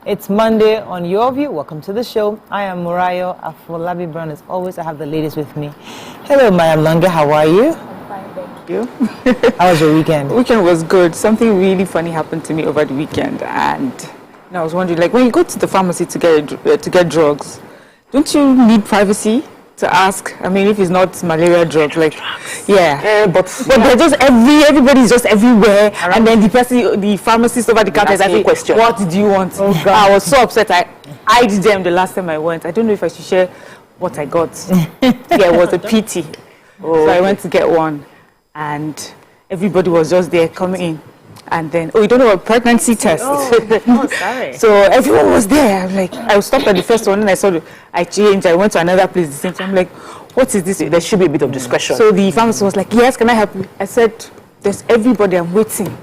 It's Monday on Your View. Welcome to the show. I am Murayo Afolabi Brown. As always, I have the ladies with me. Hello, Mayam Longa. How are you? I'm fine, thank you. How was your weekend? The weekend was good. Something really funny happened to me over the weekend, and I was wondering, like, when you go to the pharmacy to get drugs, don't you need privacy to ask? I mean, if it's not malaria drugs, like, yeah. But they're just everybody's just everywhere, and then the pharmacist over the counter is asking, what did you want? Oh, God. I was so upset. I eyed them the last time I went. I don't know if I should share what I got. Yeah, it was a PT. So I went to get one, and everybody was just there coming in. And then, you don't know a pregnancy test. Oh, sorry. So everyone was there. I'm like, I stopped at the first one, and I changed. I went to another place the same time. I'm like, what is this? There should be a bit of discretion. So the pharmacist was like, yes, can I help you? I said, there's everybody, I'm waiting.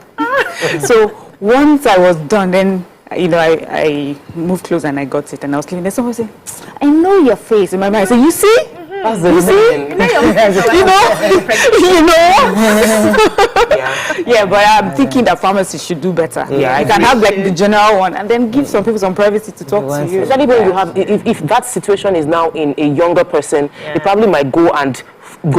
So once I was done, then, I moved close and I got it. And I was leaving. Then someone said, I know your face. In my mind, I said, you see? That's the reason. Yeah, but I'm thinking that pharmacists should do better. Yeah, I can have like the general one and then give some people some privacy to talk to you. Especially when you have, if that situation is now in a younger person, they probably might go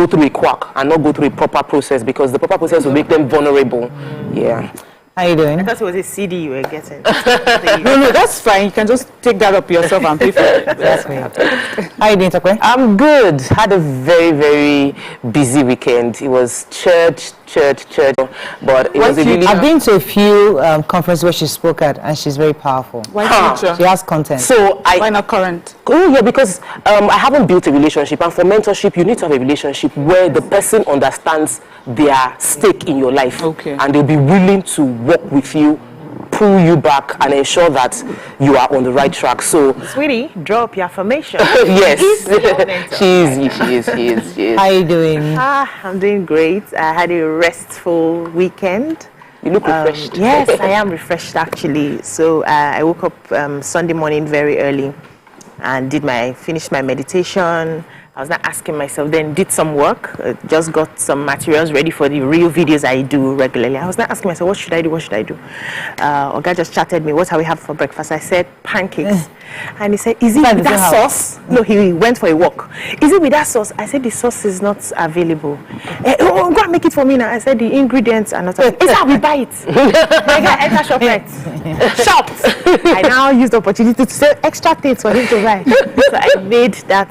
through a quack and not go through a proper process, because the proper process will make them vulnerable. Yeah. How you doing? I thought it was a CD you were getting. No, that's fine. You can just take that up yourself and pay for it. That's me. How you doing, Takwe? I'm good. Had a very, very busy weekend. It was church, but it was a really... I've been to a few conferences where she spoke at, and she's very powerful. Why future? She has content. So why not current? Oh yeah, because I haven't built a relationship, and for mentorship, you need to have a relationship where the person understands their stake in your life, and they'll be willing to work with you, pull you back, and ensure that you are on the right track. So, sweetie, drop your affirmation. Yes, she is. How you doing? I'm doing great. I had a restful weekend. You look refreshed. Yes, I am refreshed actually. So I woke up Sunday morning very early and finished my meditation. I was not asking myself, then did some work, just got some materials ready for the real videos I do regularly. I was not asking myself, what should I do? Oga just chatted me, what have we had for breakfast? I said, pancakes. And he said, is it with that sauce? No, he went for a walk. Is it with that sauce? I said, the sauce is not available. Go and make it for me now. I said, the ingredients are not available. It's how we buy it. I enter ShopRite. Shopped. I now used the opportunity to say extra things for him to buy. So I made that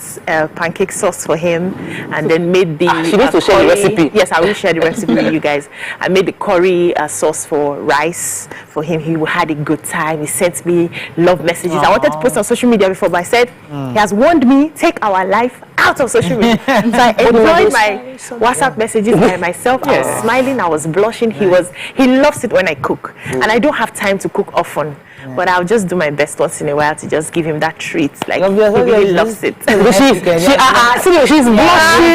pancake sauce for him, and then made the she needs to share the recipe. Yes, I will share the recipe with you guys. I made the curry sauce for rice for him. He had a good time. He sent me love messages. I wanted to post on social media before, but I said he has warned me, take our life out of social media. So I enjoyed my WhatsApp messages by myself. I was smiling, I was blushing. He loves it when I cook, and I don't have time to cook often. But I'll just do my best once in a while to just give him that treat. Like, he really loves it. She's blushing.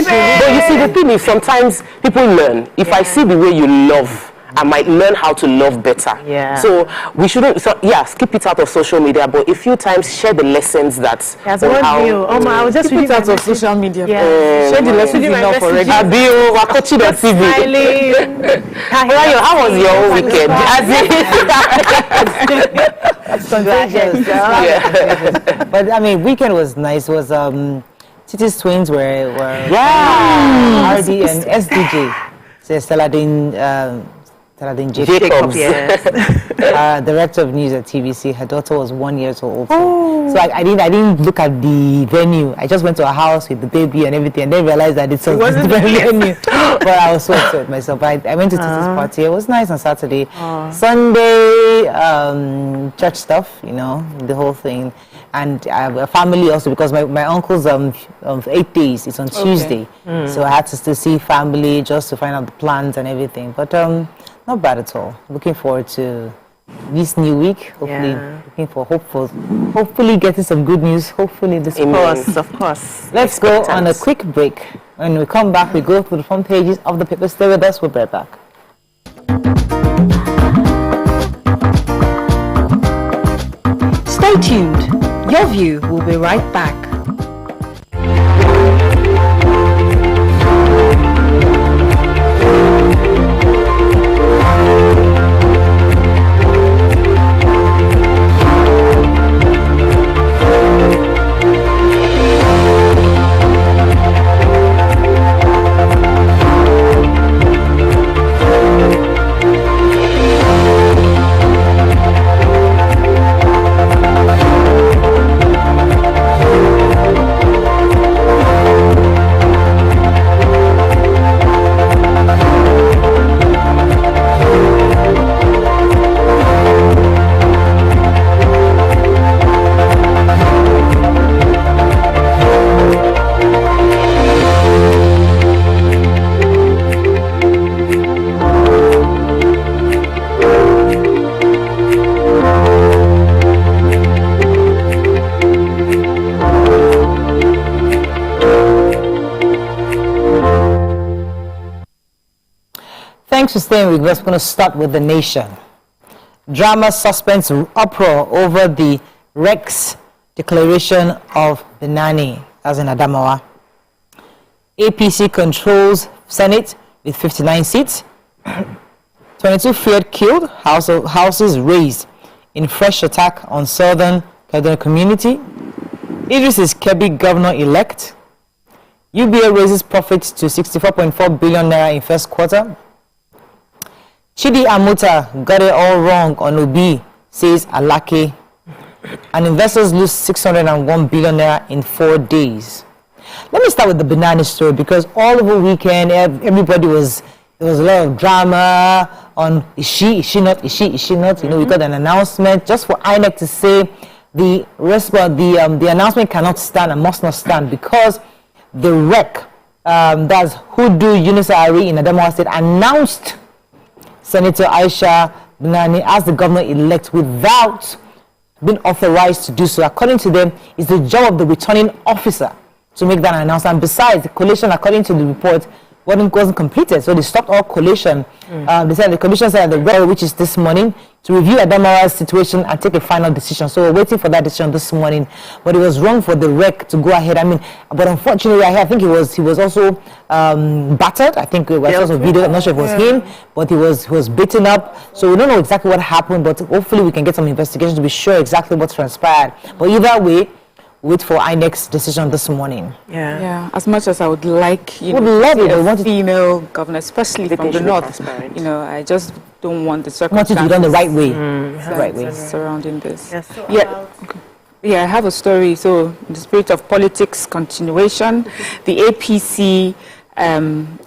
But you see, the thing is, sometimes people learn. If I see the way you love, I might learn how to love better. Yeah. So we shouldn't. Skip it out of social media. But a few times, share the lessons that. That's what I will just keep it out of social media. Yeah. Share the lessons enough already. How was your weekend? But I mean, weekend was nice. It was Titi's twins were RD and SDJ. So Saladin Jacobs. Director of news at TVC. Her daughter was 1 year old. So I didn't look at the venue. I just went to a house with the baby and everything, and then realized that it wasn't the venue. But I was so upset with myself. I went to Titi's party. It was nice on Saturday. Sunday, church stuff, the whole thing. And I have a family also, because my uncle's 8 days. It's on Tuesday. So I had to still see family just to find out the plans and everything. But not bad at all. Looking forward to this new week. Hopefully getting some good news. Hopefully this week. Of course. Let's go on a quick break. When we come back, we go through the front pages of the paper. Stay with us. We'll be right back. Stay tuned. Your View will be right back. thanks for staying with us. We're going to start with the nation. Drama, suspense, uproar over the Rex declaration of the nanny, as in Adamawa. APC controls Senate with 59 seats. 22 feared killed, houses razed in fresh attack on southern Kaduna community. Idris is Kebbi governor-elect. UBA raises profits to 64.4 billion naira in first quarter. Chidi Amuta got it all wrong on Obi, says Alake. And investors lose 601 billion naira in 4 days. Let me start with the banana story, because all over weekend, everybody there was a lot of drama on is she not. You know, we got an announcement just for INEC to say the announcement cannot stand and must not stand, because the REC, that's Hudu Unisari in Adamawa State, announced Senator Aisha Bunani as the governor-elect without being authorized to do so. According to them, it's the job of the returning officer to make that announcement. And besides, the collation, according to the report, wasn't completed, so they stopped all collation. They said the commission said at the REC, which is this morning, to review Adamawa's situation and take a final decision. So we're waiting for that decision this morning. But it was wrong for the REC to go ahead. I mean, but unfortunately, I think he was also battered. I think it was also a video. I'm not sure if it was him, but he was beaten up. So we don't know exactly what happened, but hopefully we can get some investigation to be sure exactly what transpired. But either way, wait for INEC's decision this morning. Yeah. As much as I would like, would love it. A female governor, especially from the north. You know, I just don't want the circumstances. Want it to be done the right way. Right way surrounding this. Yeah, I have a story. So, in the spirit of politics continuation, the APC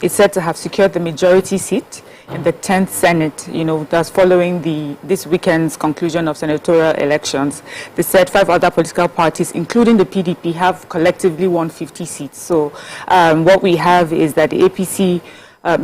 is said to have secured the majority seat in the 10th Senate, you know, that's following this weekend's conclusion of senatorial elections. They said 5 other political parties, including the PDP, have collectively won 50 seats. So what we have is that the APC,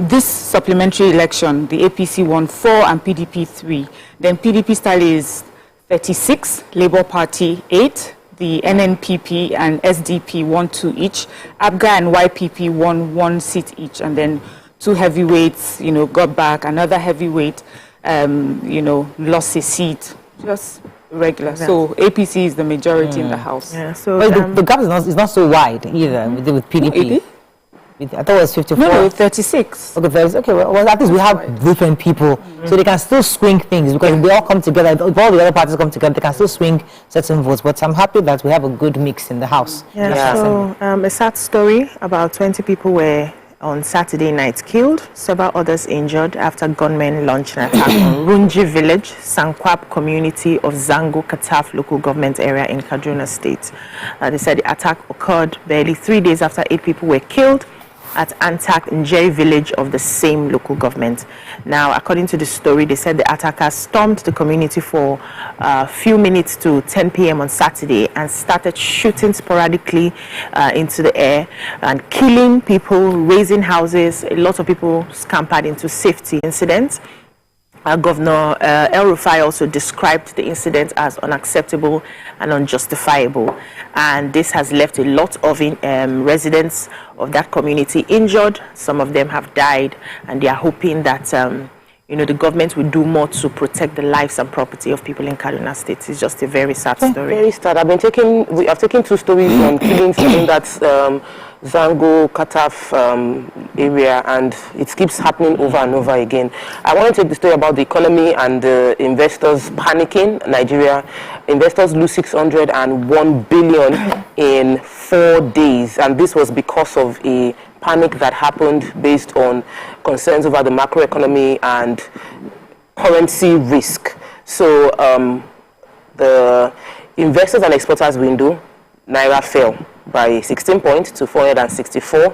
this supplementary election, the APC won 4 and PDP 3. Then PDP style is 36, Labour Party 8, the NNPP and SDP won 2 each, ABGA and YPP won 1 seat each, and then 2 heavyweights, you know, got back. Another heavyweight, you know, lost a seat. Just regular. Yeah. So APC is the majority in the House. Yeah. So the gap is not so wide either with PDP. I thought it was 54. No, 36. Okay, 36. Okay, well, at least we have different people, so they can still swing things, because if they all come together, if all the other parties come together, they can still swing certain votes. But I'm happy that we have a good mix in the House. So a sad story. About 20 people were on Saturday night killed, several others injured after gunmen launched an attack on Runji village, Sankwap community of Zango Kataf local government area in Kaduna State. They said the attack occurred barely 3 days after 8 people were killed at Antak Njeri village of the same local government. Now, according to the story, they said the attackers stormed the community for a few minutes to 10 p.m. on Saturday and started shooting sporadically into the air and killing people, razing houses. A lot of people scampered into safety incidents. Governor El Rufai also described the incident as unacceptable and unjustifiable, and this has left a lot of residents of that community injured. Some of them have died, and they are hoping that you know, the government will do more to protect the lives and property of people in Kaduna State. It's just a very sad story. Very sad. I've taken 2 stories on killings in that Zango Kataf area, and it keeps happening over and over again. I want to take the story about the economy and the investors panicking. Nigeria investors lose 601 billion in 4 days, and this was because of a panic that happened based on concerns over the macroeconomy and currency risk. So the investors and exporters window, Naira fell by 16 points to 464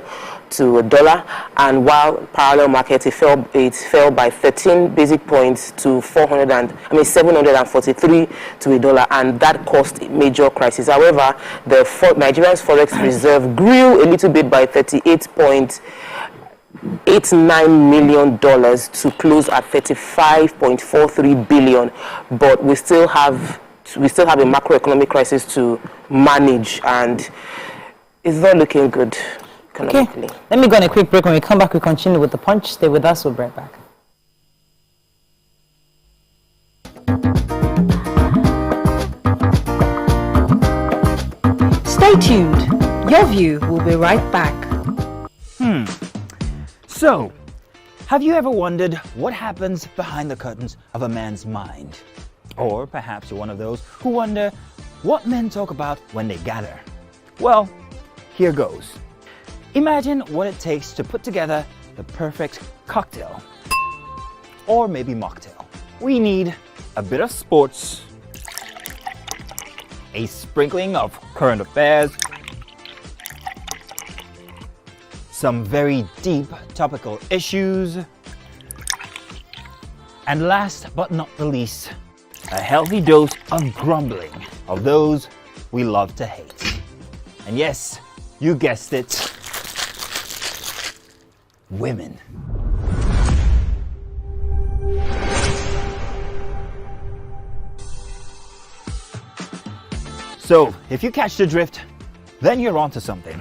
to $1, and while parallel market it fell by 13 basic points to 743 to $1, and that caused a major crisis. However, the Nigeria's forex reserve grew a little bit by 38.89 million to close at 35.43 billion, but we still have a macroeconomic crisis to manage, and it's not looking good economically. Okay. Let me go on a quick break. When we come back, we continue with the punch. Stay with us. We'll be right back. Stay tuned. Your View will be right back. So, have you ever wondered what happens behind the curtains of a man's mind? Or perhaps you're one of those who wonder what men talk about when they gather. Well, here goes. Imagine what it takes to put together the perfect cocktail. Or maybe mocktail. We need a bit of sports, a sprinkling of current affairs, some very deep topical issues, and last but not the least, a healthy dose of grumbling of those we love to hate. And yes, you guessed it, women. So, if you catch the drift, then you're onto something.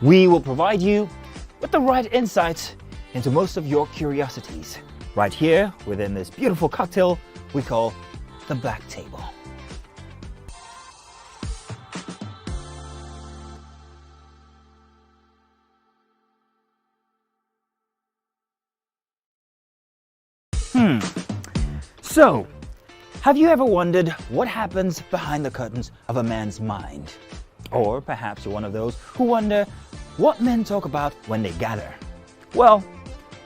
We will provide you with the right insights into most of your curiosities, right here within this beautiful cocktail we call the Black Table. So, have you ever wondered what happens behind the curtains of a man's mind? Or perhaps you're one of those who wonder what men talk about when they gather. Well,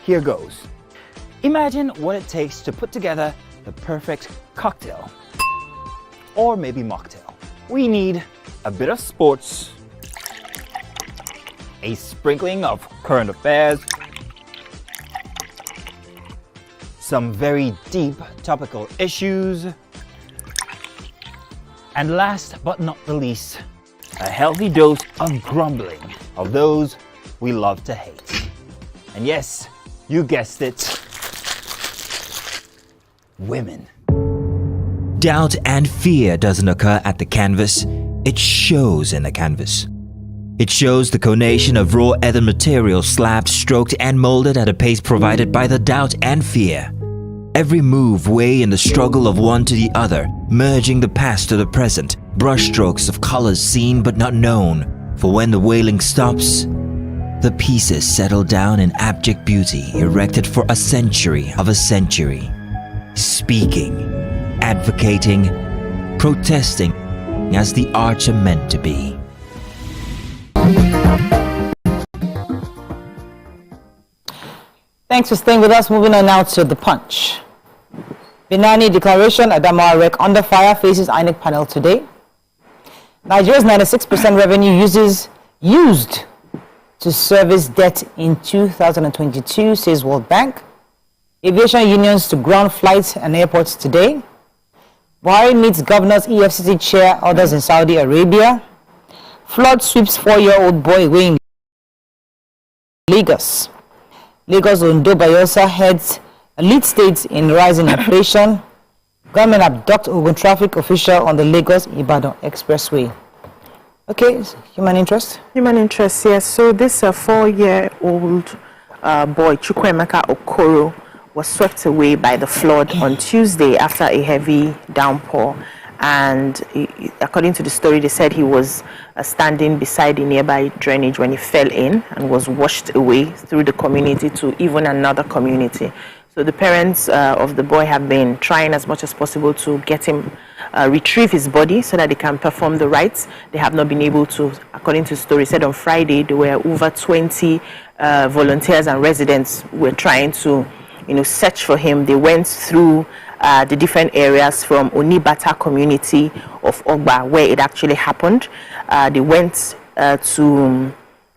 here goes. Imagine what it takes to put together the perfect cocktail. Or maybe mocktail. We need a bit of sports, a sprinkling of current affairs, some very deep topical issues, and last but not the least, a healthy dose of grumbling of those we love to hate. And yes, you guessed it, women. Doubt and fear doesn't occur at the canvas, it shows in the canvas. It shows the conation of raw ether material slabbed, stroked and molded at a pace provided by the doubt and fear. Every move way in the struggle of one to the other, merging the past to the present, brushstrokes of colors seen but not known. For when the wailing stops, the pieces settle down in abject beauty erected for a century of a century. Speaking, advocating, protesting as the arts are meant to be. Thanks for staying with us. Moving on now to The Punch. Binani declaration, Adamawa wreck under fire, faces INEC panel today. Nigeria's 96% revenue used to service debt in 2022, says World Bank. Aviation unions to ground flights and airports today. Buhari meets governors, EFCC chair, others in Saudi Arabia. Flood sweeps 4-year-old boy away in Lagos. Lagos Ondo Bayelsa heads lead states in rising inflation. Government abduct Ogun traffic official on the Lagos-Ibadan Expressway. Okay, human interest? Human interest, yes. So this 4-year-old boy, Chukwuemeka Okoro, was swept away by the flood on Tuesday after a heavy downpour. And according to the story, they said he was standing beside the nearby drainage when he fell in and was washed away through the community to even another community. So the parents of the boy have been trying as much as possible to get him, retrieve his body so that they can perform the rites. They have not been able to. According to the story, said on Friday there were over 20 volunteers and residents who were trying to, search for him. They went through the different areas from Onibata community of Ogba, where it actually happened. They went to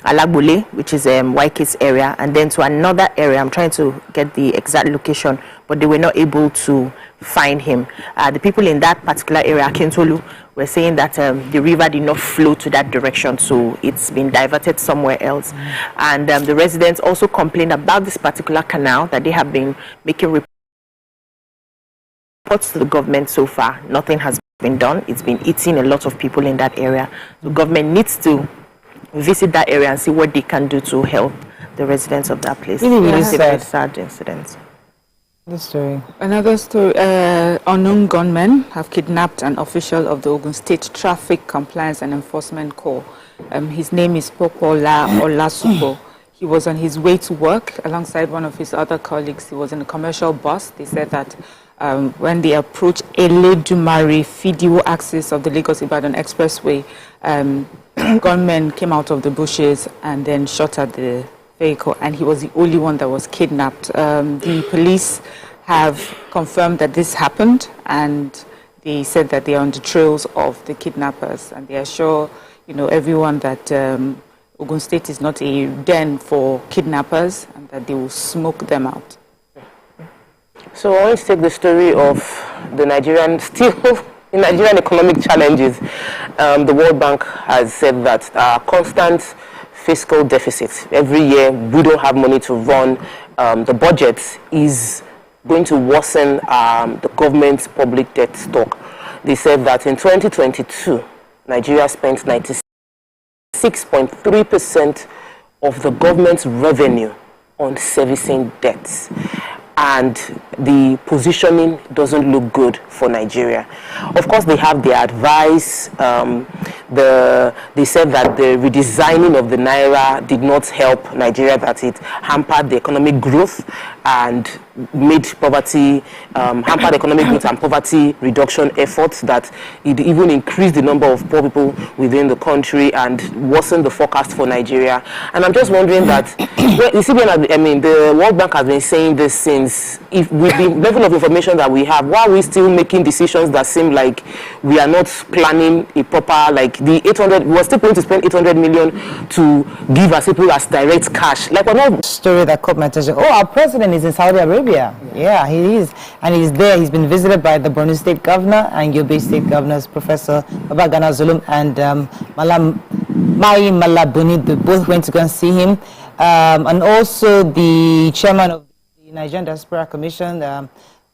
Alagbole, which is Waikis area, and then to another area. I'm trying to get the exact location, but they were not able to find him. The people in that particular area, Akintolu, were saying that the river did not flow to that direction, so it's been diverted somewhere else. And the residents also complained about this particular canal, that they have been making reports to the government. So far, nothing has been done. It's been eating a lot of people in that area. The government needs to visit that area and see what they can do to help the residents of that place. Really It's a sad. very sad incident. Another story. Unknown gunmen have kidnapped an official of the Ogun State Traffic Compliance and Enforcement Corps. His name is Popola Olasupo. He was on his way to work alongside one of his other colleagues. He was in a commercial bus. They said that when they approached Eledumare Fidio axis of the Lagos-Ibadan Expressway, gunmen came out of the bushes and then shot at the vehicle, and he was the only one that was kidnapped. The police have confirmed that this happened, and they said that they are on the trails of the kidnappers, and they assure everyone that Ogun State is not a den for kidnappers and that they will smoke them out. So I want to take the story of the Nigerian economic challenges. The World Bank has said that constant fiscal deficit, every year we don't have money to run the budget, is going to worsen the government's public debt stock. They said that in 2022, Nigeria spent 96.3% of the government's revenue on servicing debts. And the positioning doesn't look good for Nigeria. Of course, they have their advice. They said that the redesigning of the Naira did not help Nigeria, that it hampered the economic growth and made poverty, hampered economic growth and poverty reduction efforts, that it even increased the number of poor people within the country and worsened the forecast for Nigeria. And I'm just wondering that, the World Bank has been saying this since, if with the level of information that we have, why are we still making decisions that seem like we are not planning a proper, like the 800, we're still going to spend 800 million to give as people as direct cash. Like, we're not. Story that caught my attention. Oh, our president is in Saudi Arabia. Yeah, he is. And he's there. He's been visited by the Borno State Governor and Yobe State Governors, Professor Babagana Zulum and Mai Malabuni. They both went to go and see him. And also the chairman of the Nigerian Diaspora Commission,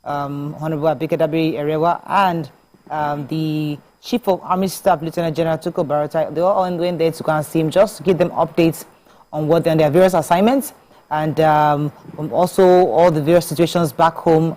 Honorable Abikadabi Erewa, and the Chief of Army Staff, Lieutenant General Tuko Baratai. They all went there to go and see him, just to give them updates on what on their various assignments, and also all the various situations back home.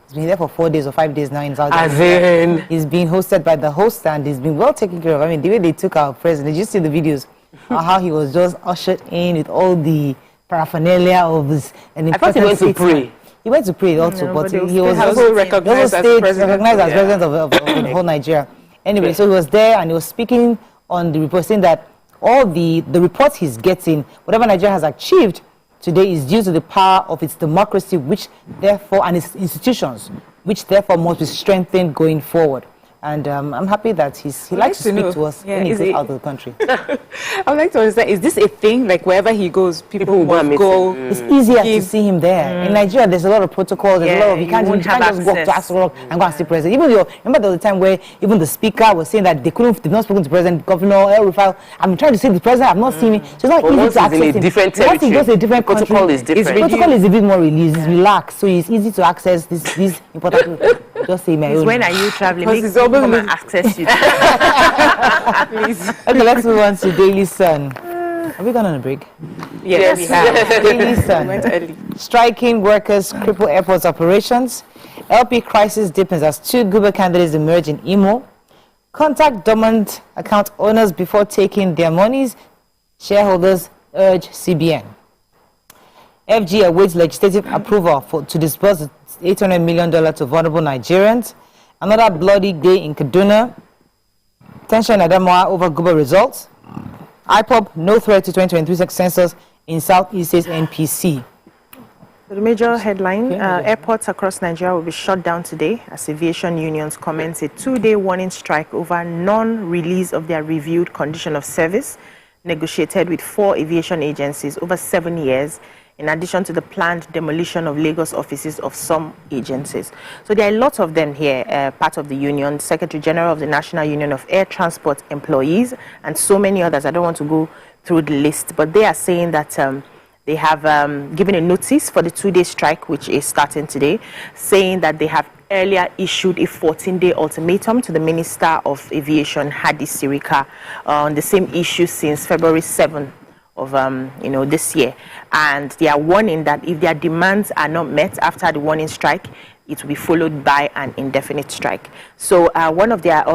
He's been there for 4 days or 5 days now in Saudi Arabia. He's being hosted by the host, and he's been well taken care of. I mean, the way they took our president, did you see the videos? How he was just ushered in with all the paraphernalia of his. And I thought he went to pray. He went to pray also, but he was also recognized as president of the whole Nigeria. Anyway, so he was there and he was speaking on the report, saying that all the reports he's getting, whatever Nigeria has achieved today, is due to the power of its democracy, which therefore, and its institutions, which therefore must be strengthened going forward. And I'm happy that he likes to speak to us when he goes out of the country. I would like to understand, is this a thing? Like, wherever he goes, people must go? It's easier to see him there. In Nigeria, there's a lot of protocols. There's a lot of, you can't just walk to Asoro and go and see president. Even remember there was a time where even the speaker was saying that they've not spoken to president, Governor El Rufai. I'm trying to say the president, I've not seen him. So it's not easy to access him. Different once he goes to a different country, protocol is different. Protocol is a bit more released, it's relaxed, so it's easy to access these important people. Just say my own. When are you traveling? Come and access you. Please. Okay, let's move on to Daily Sun. Have we gone on a break? Yes, we have. Daily Sun. We went early. Striking workers cripple airports operations. LP crisis deepens as 2 Guber candidates emerge in Imo. Contact dormant account owners before taking their monies. Shareholders urge CBN. FG awaits legislative approval to disburse $800 million to vulnerable Nigerians. Another bloody day in Kaduna. Tension in Adamawa over Guber results. IPOB, no threat to 2023 census in Southeast NPC. The major headline, airports across Nigeria will be shut down today as aviation unions commence a 2-day warning strike over non-release of their reviewed condition of service, negotiated with 4 aviation agencies over 7 years, in addition to the planned demolition of Lagos offices of some agencies. So there are lots of them here, part of the union, Secretary General of the National Union of Air Transport Employees, and so many others. I don't want to go through the list, but they are saying that they have given a notice for the 2-day strike, which is starting today, saying that they have earlier issued a 14-day ultimatum to the Minister of Aviation, Hadi Sirika, on the same issue since February 7 of this year, and they are warning that if their demands are not met after the warning strike, it will be followed by an indefinite strike. So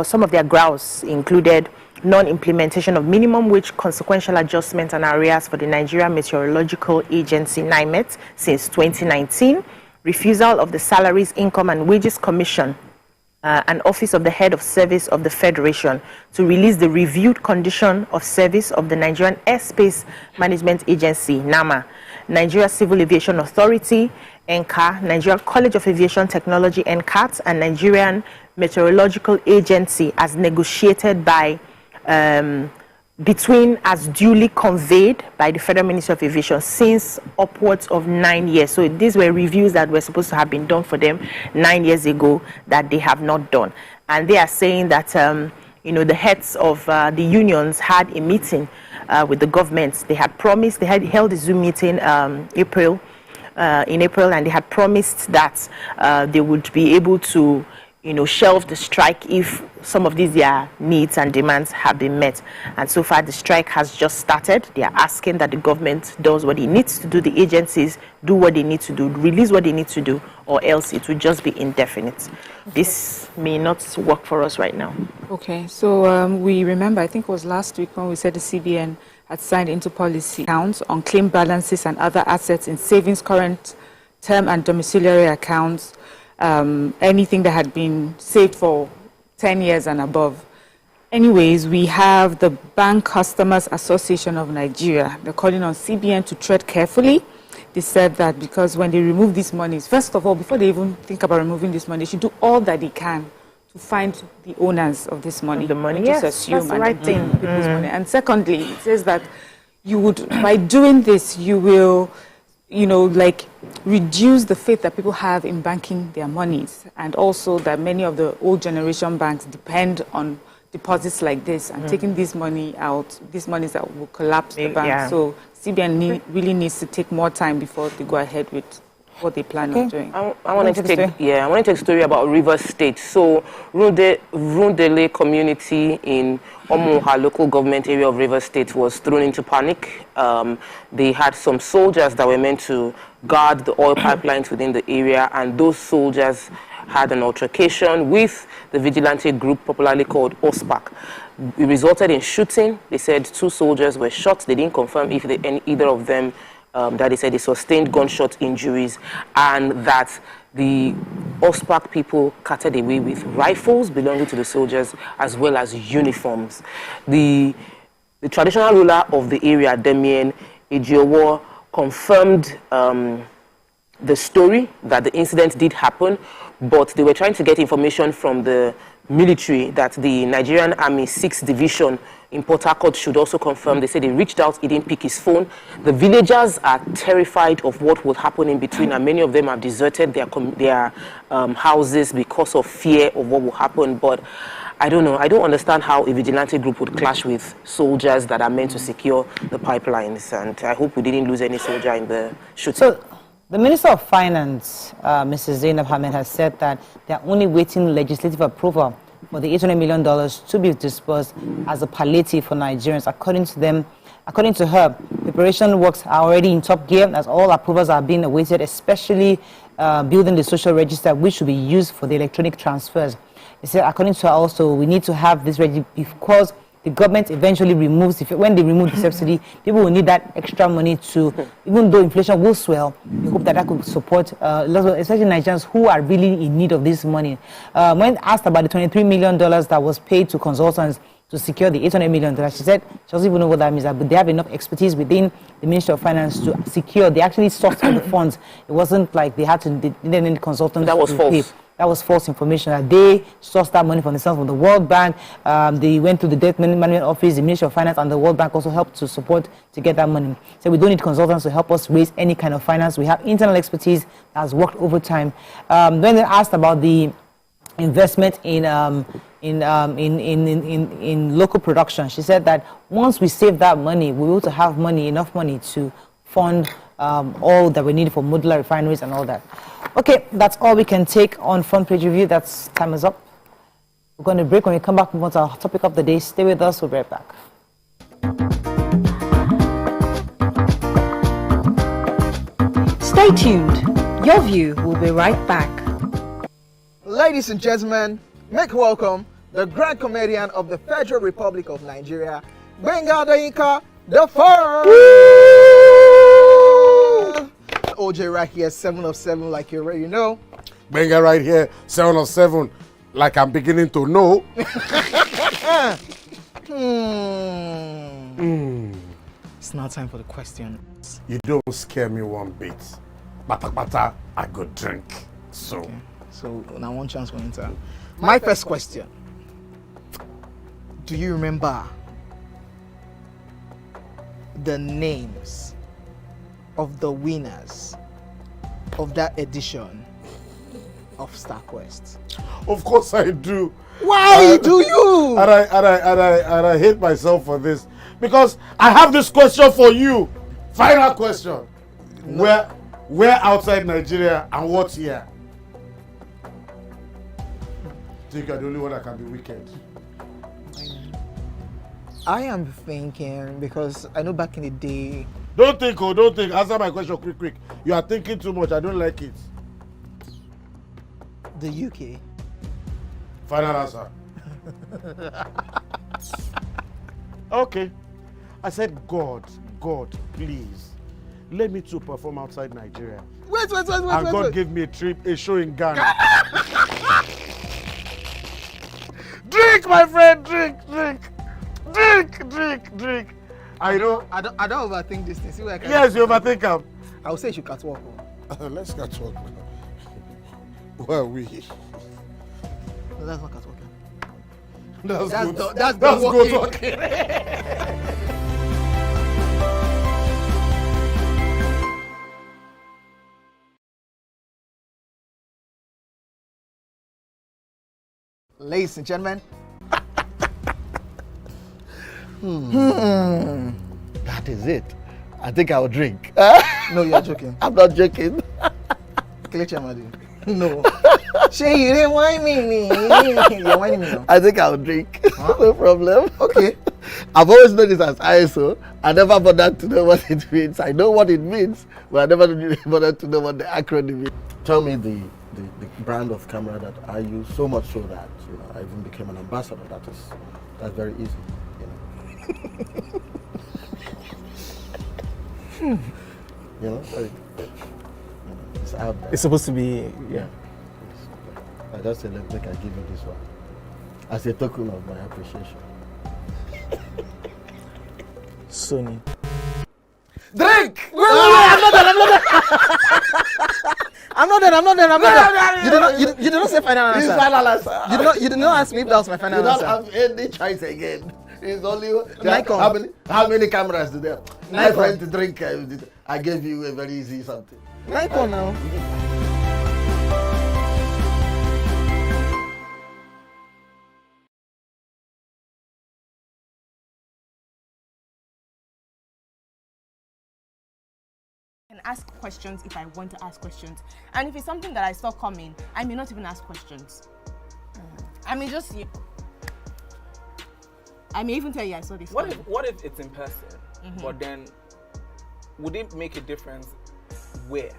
some of their grounds included non-implementation of minimum wage, consequential adjustment and arrears for the Nigeria Meteorological Agency (NIMET) since 2019, refusal of the Salaries, Income and Wages Commission and Office of the Head of Service of the Federation to release the reviewed condition of service of the Nigerian Airspace Management Agency (NAMA), Nigeria Civil Aviation Authority (NCA), Nigeria College of Aviation Technology (NCAT), and Nigerian Meteorological Agency as negotiated by between as duly conveyed by the Federal Ministry of Aviation since upwards of 9 years. So these were reviews that were supposed to have been done for them 9 years ago that they have not done. And they are saying that, the heads of the unions had a meeting with the government. They had promised, they had held a Zoom meeting in April, and they had promised that they would be able to shelve the strike if some of these their needs and demands have been met. And so far the strike has just started. They are asking that the government does what it needs to do, the agencies do what they need to do, release what they need to do, or else it will just be indefinite. Okay. This may not work for us right now. Okay, so we remember, I think it was last week when we said the CBN had signed into policy accounts, unclaimed balances and other assets in savings, current, term and domiciliary accounts, anything that had been saved for 10 years and above. Anyways, we have the Bank Customers Association of Nigeria. They're calling on CBN to tread carefully. They said that because when they remove these monies, first of all, before they even think about removing this money, they should do all that they can to find the owners of this money. The money, yes, that's the right thing. People's money. And secondly, it says that you would, by doing this, you will reduce the faith that people have in banking their monies, and also that many of the old generation banks depend on deposits like this, and taking this money out, these monies that will collapse the bank. Yeah. So CBN really needs to take more time before they go ahead with what they plan on doing. I want to take a story about Rivers State. So Rundele community in Omuha local government area of Rivers State was thrown into panic. They had some soldiers that were meant to guard the oil pipelines within the area, and those soldiers had an altercation with the Vigilante group popularly called OSPAC. It resulted in shooting. They said 2 soldiers were shot. They didn't confirm if either of them that they said they sustained gunshot injuries, and that the OSPAC people carted away with rifles belonging to the soldiers as well as uniforms. The traditional ruler of the area, Demien Ejiowo, confirmed the story that the incident did happen, but they were trying to get information from the military that the Nigerian Army 6th Division in Port Harcourt should also confirm. They said they reached out, he didn't pick his phone. The villagers are terrified of what will happen in between, and many of them have deserted their houses because of fear of what will happen. But I don't know. I don't understand how a vigilante group would clash with soldiers that are meant to secure the pipelines, and I hope we didn't lose any soldier in the shooting. So, the Minister of Finance, Mrs. Zainab Ahmed, has said that they are only waiting legislative approval for the $800 million to be disbursed as a palliative for Nigerians. According to her, preparation works are already in top gear as all approvals are being awaited, especially building the social register, which should be used for the electronic transfers. They said, according to her also, we need to have this ready because the government eventually removes, when they remove the subsidy, people will need that extra money to, even though inflation will swell, we hope that that could support, especially Nigerians who are really in need of this money. When asked about the $23 million that was paid to consultants to secure the $800 million, she said she doesn't even know what that means, but they have enough expertise within the Ministry of Finance to secure. They actually sourced the funds. It wasn't like they didn't need consultants. That was false. Pay. That was false information. That they sourced that money from the World Bank. They went to the Debt Management Office, the Ministry of Finance, and the World Bank also helped to support to get that money. So we don't need consultants to help us raise any kind of finance. We have internal expertise that has worked over time. When they asked about the investment in local production, she said that once we save that money, we will have enough money to fund all that we need for modular refineries and all that. Okay, that's all we can take on Front Page Review. Time is up. We're going to break. When we come back, move on to our topic of the day. Stay with us. We'll be right back. Stay tuned. Your View will be right back. Ladies and gentlemen, make welcome the grand comedian of the Federal Republic of Nigeria, Gbenga Adeyinka the First. OJ right here, 7 of 7, like you already know. Gbenga right here, 7 of 7, like I'm beginning to know. It's now time for the questions. You don't scare me one bit. Bata bata, I go drink. So. Okay. So now one chance for enter. My first question. Do you remember the names of the winners of that edition of StarQuest? Of course I do. Why do you? And I hate myself for this. Because I have this question for you. Final question. No. Where outside Nigeria and what year? Think you're the only one that can be wicked. I am thinking, because I know back in the day. Don't think. Answer my question quick. You are thinking too much. I don't like it. The UK. Final answer. Okay. I said, God, please, let me to perform outside Nigeria. Wait. And God gave me a show in Ghana. Drink, my friend, drink. I know. I don't overthink this thing. See where I can. Yes, you overthink them. I would say you should catwalk. Let's catwalk. Where are we? No, that's not catwalking. That's good talking. Ladies and gentlemen. That is it. I think I'll drink. No, you're joking. I'm not joking. No. Shay, you didn't whine me. You're whining me now. I think I'll drink. Huh? No problem. Okay. I've always known this as ISO. I never bothered to know what it means. I know what it means, but I never bothered to know what the acronym is. Tell me the brand of camera that I use, so much so that I even became an ambassador. That's very easy. It's out there. It's supposed to be, yeah. I just said, look, I give you this one as a token of my appreciation. Sony. Drink! I'm not done. You did not say final answer. Final answer. You did not ask me if that was my final answer. You don't have any choice again. It's only Nikon. how many cameras do they have? My Nikon. friend to drink. I gave you a very easy something. Nikon now. And ask questions if I want to ask questions, and if it's something that I saw coming, I may not even ask questions. I may just I may even tell you I saw this. What if it's in person? But then would it make a difference where?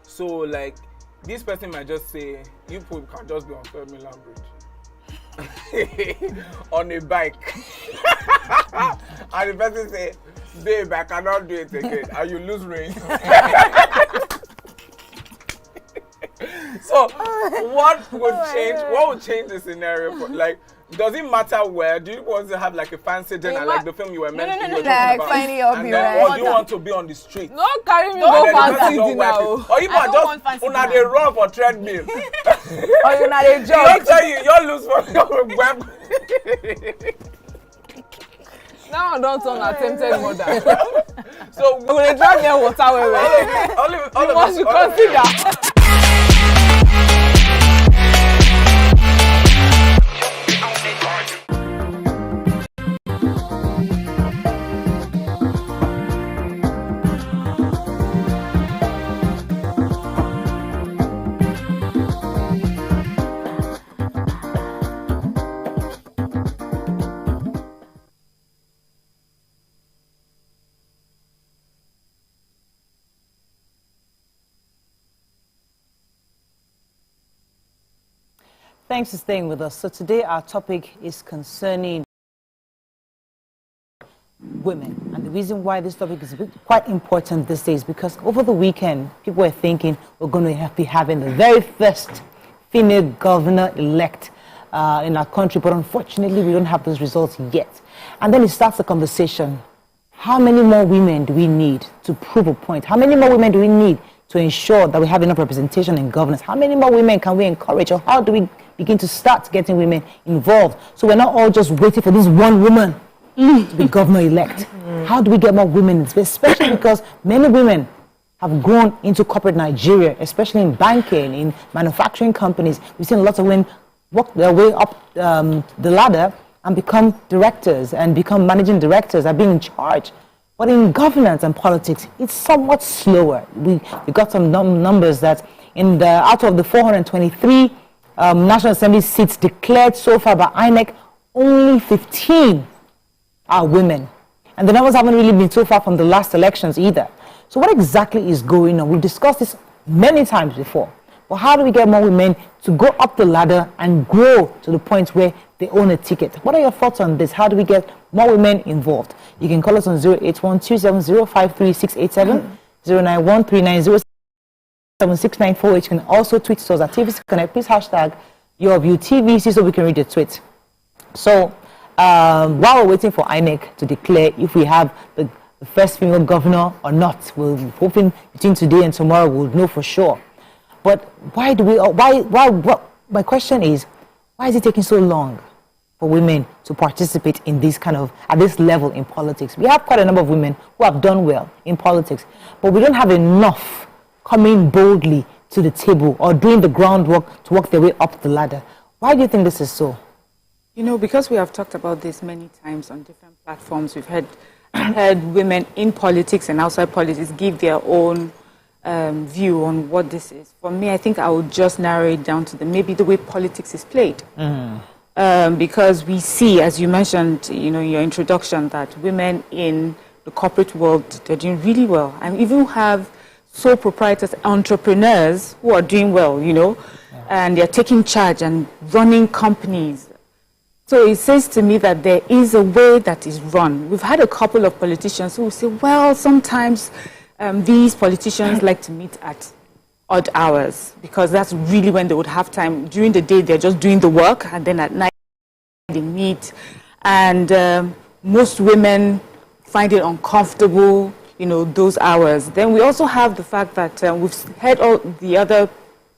So like this person might just say you people can just be on 3rd Mainland Bridge on a bike and the person say, babe, I cannot do it again, and you lose range. So what would change the scenario? Like, does it matter where? Do you want to have like a fancy dinner like the film you were meant to be like finding your or do you want to be on the street? No, carry me go fancy dinner. Or you might just una dey run for treadmill. Or you not a job. Don't tell you lose for your web. Now I don't turn attempted murder. So we will drag their water away. All of us consider. Thanks for staying with us. So today our topic is concerning women. And the reason why this topic is quite important these days, because over the weekend, people were thinking we're going to be having the very first female governor-elect in our country, but unfortunately we don't have those results yet. And then it starts the conversation. How many more women do we need to prove a point? How many more women do we need to ensure that we have enough representation in governance? How many more women can we encourage, or how do we begin to start getting women involved so we're not all just waiting for this one woman to be governor-elect? How do we get more women in space? Especially because many women have grown into corporate Nigeria, especially in banking, in manufacturing companies. We've seen lots of women work their way up the ladder and become directors and become managing directors and being in charge. But in governance and politics, it's somewhat slower. We got some numbers that out of the 423 National Assembly seats declared so far by INEC, only 15 are women. And the numbers haven't really been so far from the last elections either. So what exactly is going on? We've discussed this many times before. But how do we get more women to go up the ladder and grow to the point where they own a ticket? What are your thoughts on this? How do we get more women involved? You can call us on 081-270-53687, 091-390-7694. You can also tweet us at TVC Connect. Please hashtag YourViewTVC so we can read the tweet. So while we're waiting for INEC to declare if we have the first female governor or not, we're hoping between today and tomorrow we'll know for sure. But why do we? My question is, why is it taking so long for women to participate in this at this level in politics? We have quite a number of women who have done well in politics, but we don't have enough coming boldly to the table or doing the groundwork to work their way up the ladder. Why do you think this is so? You know, because we have talked about this many times on different platforms, we've heard women in politics and outside politics give their own view on what this is. For me, I think I would just narrow it down to maybe the way politics is played. Because we see, as you mentioned, in your introduction, that women in the corporate world, they're doing really well. And even have sole proprietors, entrepreneurs who are doing well, and they're taking charge and running companies. So it says to me that there is a way that is run. We've had a couple of politicians who say, well, sometimes these politicians like to meet at odd hours because that's really when they would have time. During the day, they're just doing the work, and then at night, they meet. And most women find it uncomfortable, those hours. Then we also have the fact that we've had all the other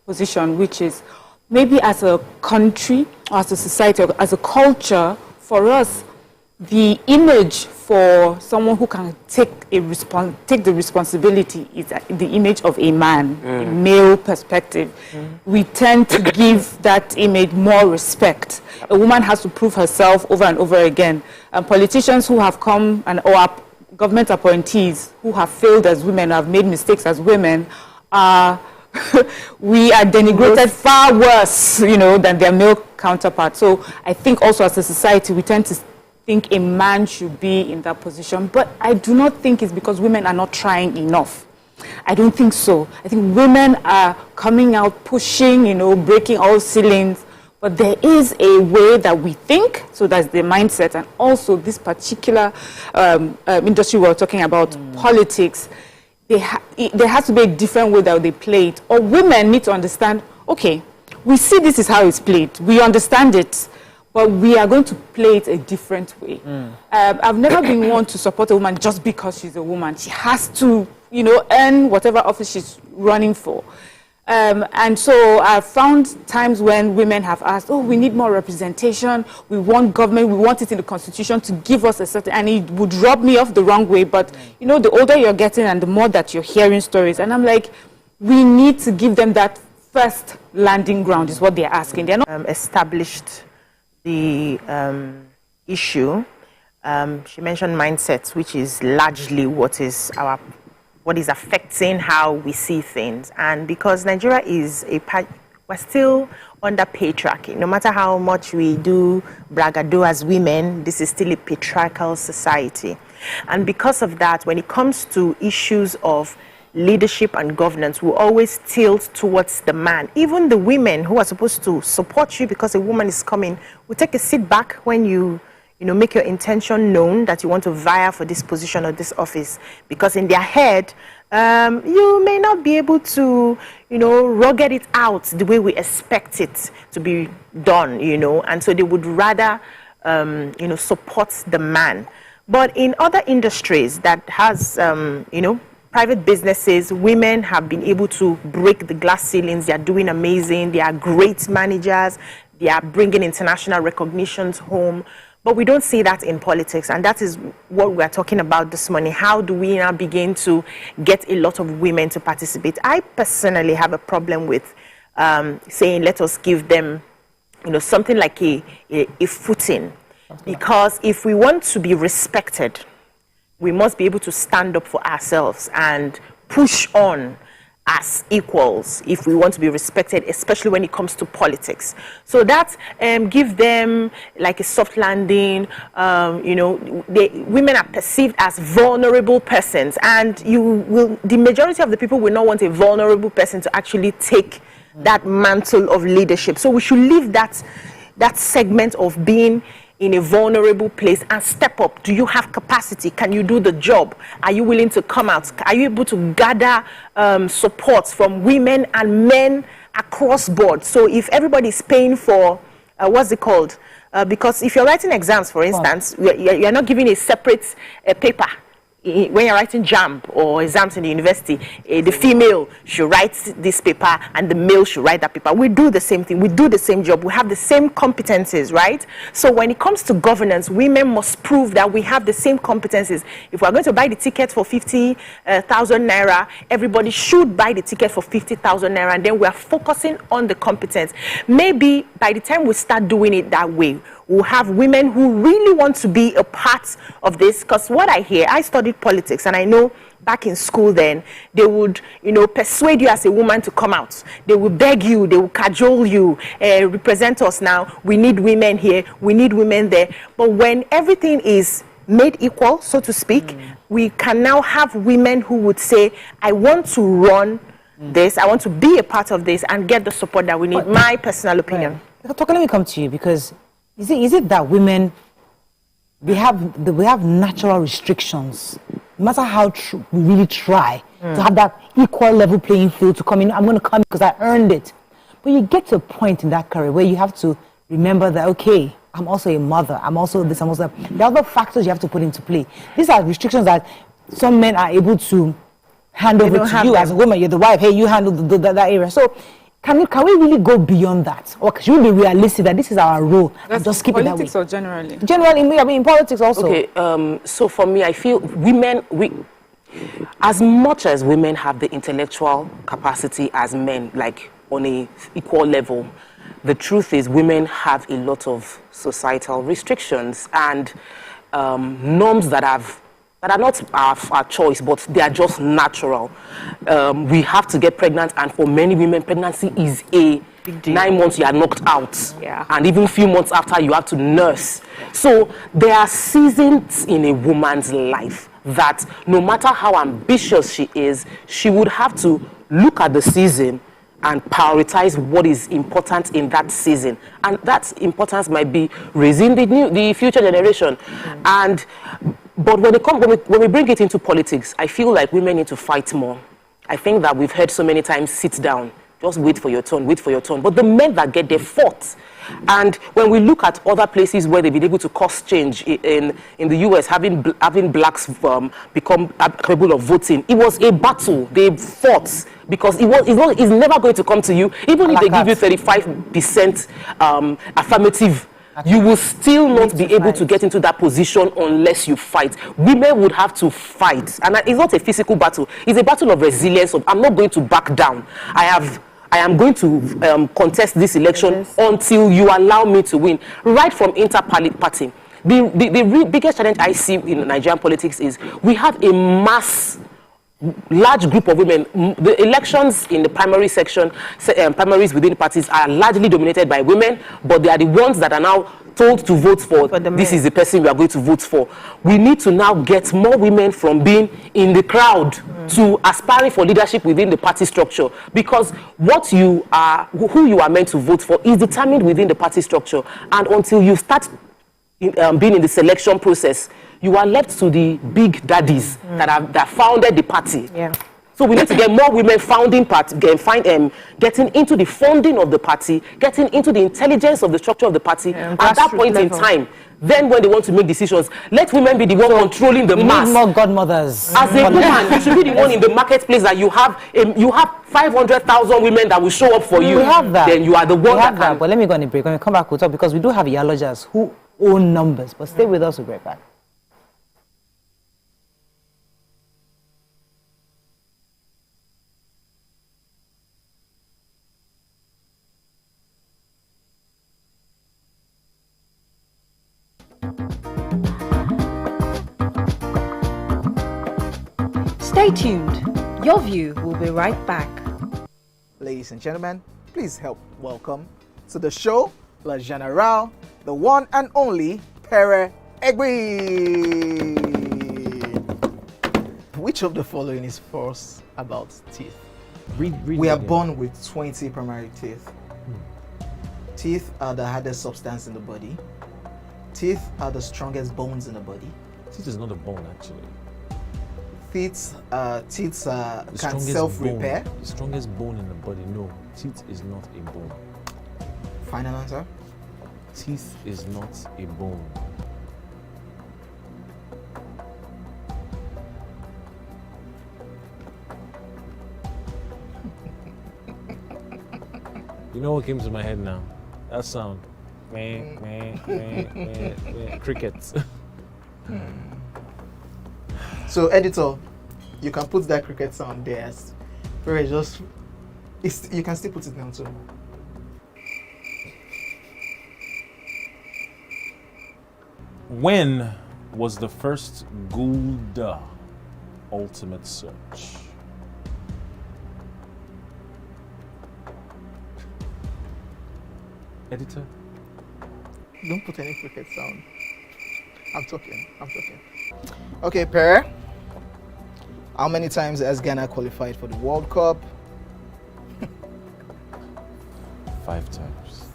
position, which is maybe as a country, or as a society, or as a culture, for us, the image for someone who can take the responsibility is the image of a man, a male perspective. We tend to give that image more respect. A woman has to prove herself over and over again. Politicians who have come or government appointees who have failed as women, or have made mistakes as women, we are denigrated far worse, than their male counterparts. So I think also as a society, we tend to think a man should be in that position. But I do not think it's because women are not trying enough. I don't think so. I think women are coming out, pushing, breaking all ceilings. But there is a way that we think, so that's the mindset. And also this particular industry we're talking about, politics, there has to be a different way that they play it. Or women need to understand, okay, we see this is how it's played. We understand it. But we are going to play it a different way. I've never been one to support a woman just because she's a woman. She has to, earn whatever office she's running for. And so I've found times when women have asked, oh, we need more representation. We want government. We want it in the constitution to give us a certain, and it would rub me off the wrong way. But, the older you're getting and the more that you're hearing stories. And I'm like, we need to give them that first landing ground is what they're asking. They're not established the issue. She mentioned mindsets, which is largely what is affecting how we see things. And because Nigeria is we're still under patriarchy. No matter how much we do bragado as women, this is still a patriarchal society. And because of that, when it comes to issues of leadership and governance will always tilt towards the man. Even the women who are supposed to support you because a woman is coming will take a seat back when you make your intention known that you want to vie for this position or this office, because in their head, you may not be able to, rugged it out the way we expect it to be done, and so they would rather, support the man. But in other industries that has, private businesses, women have been able to break the glass ceilings. They are doing amazing. They are great managers. They are bringing international recognitions home. But we don't see that in politics, and that is what we're talking about this morning. How do we now begin to get a lot of women to participate? I personally have a problem with saying, let us give them, something like a footing. Because if we want to be respected, we must be able to stand up for ourselves and push on as equals if we want to be respected, especially when it comes to politics. So that give them like a soft landing. Women are perceived as vulnerable persons, and the majority of the people will not want a vulnerable person to actually take that mantle of leadership. So we should leave that segment of being in a vulnerable place and step up. Do you have capacity? Can you do the job? Are you willing to come out? Are you able to gather support from women and men across board? So if everybody is paying for, what's it called? Because if you're writing exams, for instance, you're not giving a separate paper. When you're writing JAMB or exams in the university, the female should write this paper and the male should write that paper. We do the same thing. We do the same job. We have the same competencies, right? So when it comes to governance, women must prove that we have the same competencies. If we're going to buy the ticket for 50,000 naira, everybody should buy the ticket for 50,000 naira, and then we're focusing on the competence. Maybe by the time we start doing it that way, we'll have women who really want to be a part of this. Because what I hear, I studied politics, and I know back in school then, they would, persuade you as a woman to come out. They will beg you, they will cajole you, represent us now. We need women here, we need women there. But when everything is made equal, so to speak, we can now have women who would say, I want to run this, I want to be a part of this and get the support that we need. My personal opinion. Right. Let me come to you, because is it that women, we have natural restrictions, no matter how we really try to have that equal level playing field to come in. I'm going to come because I earned it. But you get to a point in that career where you have to remember that, okay, I'm also a mother, I'm also this, I'm also that. There are other factors you have to put into play. These are restrictions that some men are able to hand over to you as a woman. You're the wife, hey, you handle that area. So can we really go beyond that? Or should we be realistic that this is our role? That's just keep it that way? Politics or generally? Generally, I mean, in politics also. Okay, so for me, I feel as much as women have the intellectual capacity as men, like on a equal level, the truth is women have a lot of societal restrictions and norms that are not our choice, but they are just natural. We have to get pregnant, and for many women, pregnancy is a 9 months you are knocked out, and even a few months after you have to nurse. So there are seasons in a woman's life that no matter how ambitious she is, she would have to look at the season and prioritize what is important in that season, and that importance might be raising the future generation. But when we bring it into politics, I feel like women need to fight more. I think that we've heard so many times, sit down, just wait for your turn, wait for your turn. But the men that get there fought. And when we look at other places where they've been able to cause change, in the US, having blacks become capable of voting, it was a battle. They fought because it's never going to come to you. Even if they give you 35% affirmative, you will still not be able to get into that position unless you fight. Women would have to fight. And it's not a physical battle. It's a battle of resilience. I'm not going to back down. I am going to contest this election until you allow me to win. Right from inter-party. The biggest challenge I see in Nigerian politics is we have a mass large group of women. The elections in the primary section, primaries within the parties are largely dominated by women, but they are the ones that are now told to vote for this is the person we are going to vote for. We need to now get more women from being in the crowd to aspiring for leadership within the party structure, because what you are, who you are meant to vote for is determined within the party structure, and until you start being in the selection process, you are left to the big daddies that founded the party. Yeah. So we need to get more women founding party, getting into the funding of the party, getting into the intelligence of the structure of the party. At that point in time, then when they want to make decisions, let women be the one controlling the mass. We need more godmothers. As a woman, you should be the one in the marketplace that you have 500,000 women that will show up for you. We have that. Then you are the one that can. But let me go on a break. When we come back, we'll talk, because we do have iyalojas who own numbers. But stay with us, we'll be right back. Stay tuned. Your View will be right back. Ladies and gentlemen, please help welcome to the show, La General, the one and only Pere Egbe. Which of the following is false about teeth? We are born with 20 primary teeth. Teeth are the hardest substance in the body. Teeth are the strongest bones in the body. Teeth is not a bone, actually. Teeth can self-repair. The strongest bone in the body, no. Teeth is not a bone. Final answer? Teeth is not a bone. You know what came to my head now? That sound. Crickets. So, editor, you can put that cricket sound there. You can still put it down too. When was the first Gulda ultimate search? Editor? Don't put any cricket sound. I'm talking. Okay, Pere. How many times has Ghana qualified for the World Cup? 5 times.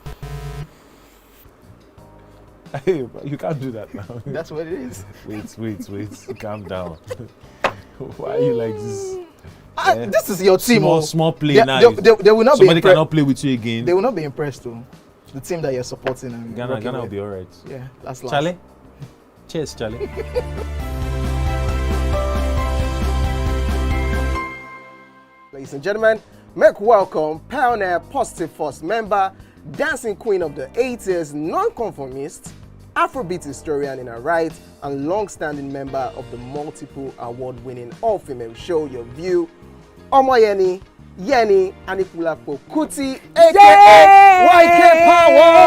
Hey, you can't do that now. That's what it is. Wait. Calm down. Why are you like this? This is your team. Small play now. They will not Somebody cannot play with you again. They will not be impressed though. The team that you're supporting. And Ghana will be alright. Yeah, that's last. Charlie? Cheers, Charlie. Ladies and gentlemen, make welcome pioneer Positive Force member, dancing queen of the 80s, non-conformist, Afrobeat historian in her right, and long-standing member of the multiple award-winning all-female show Your View, Omoyeni Yeni Anikulapo Kuti, aka YK Power!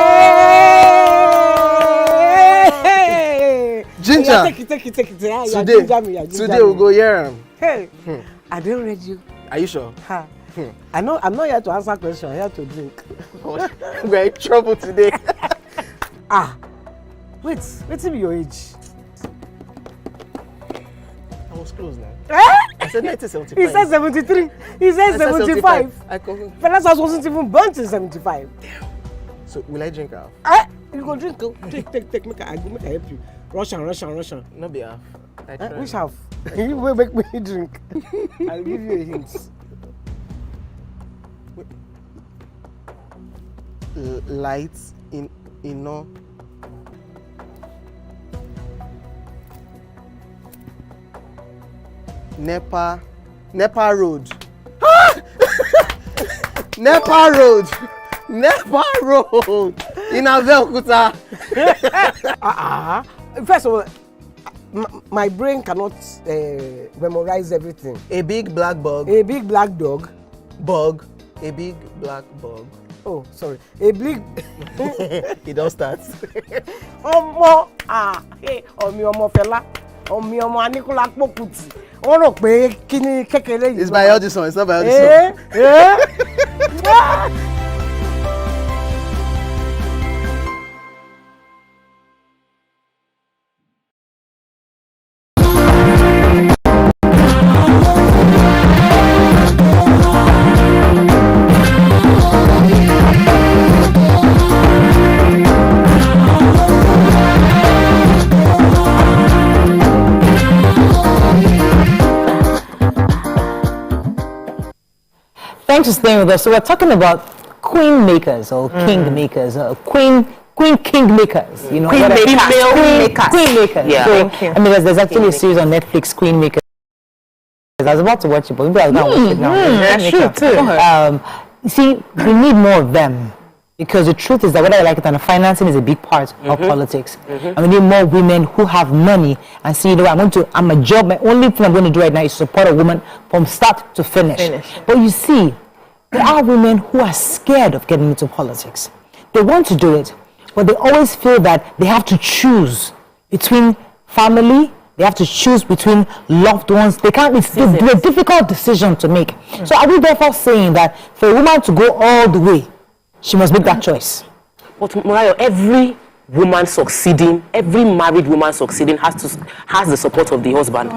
Ginger! Take it. Today we'll go here. Hey, I didn't read you. Are you sure? I know I'm not here to answer questions, I'm here to drink. We're in trouble today. What's your age? I was close now. I said 1975. He said 73. He said 75. Fellas wasn't even born in 75. So will I drink half? You go drink. Take. Make I help you. Russian. No be half. Which half? You will make me drink. I'll give you a hint. Lights in no. Nepa Road. Nepa Road in Abeokuta. First of all, my brain cannot memorize everything. A big black bug. A big black dog. Bug. A big black bug. Oh, sorry. A big. It don't start. Omo fela. Omo Anikulapo Kuti. wọ́n rò pé kí ni kékeré yìí. It's my eldest son, it's not my eldest son. Thanks for staying with us. So we're talking about queen makers or king makers, queen king makers. You know, queen makers. Queen makers. Yeah. So, I mean, there's actually a series on Netflix, Queen Makers. I was about to watch it, but maybe I was going to watch it now. Yeah, sure, too. You see, we need more of them. Because the truth is that whether I like it or not, financing is a big part of politics. And we need more women who have money and say, you know, I'm a job, my only thing I'm going to do right now is support a woman from start to finish. But you see, there are women who are scared of getting into politics. They want to do it, but they always feel that they have to choose between family, they have to choose between loved ones. They can't, it's a difficult decision to make. So are we therefore saying that for a woman to go all the way, she must make that choice? But Morayo, every woman succeeding, every married woman succeeding has the support of the husband.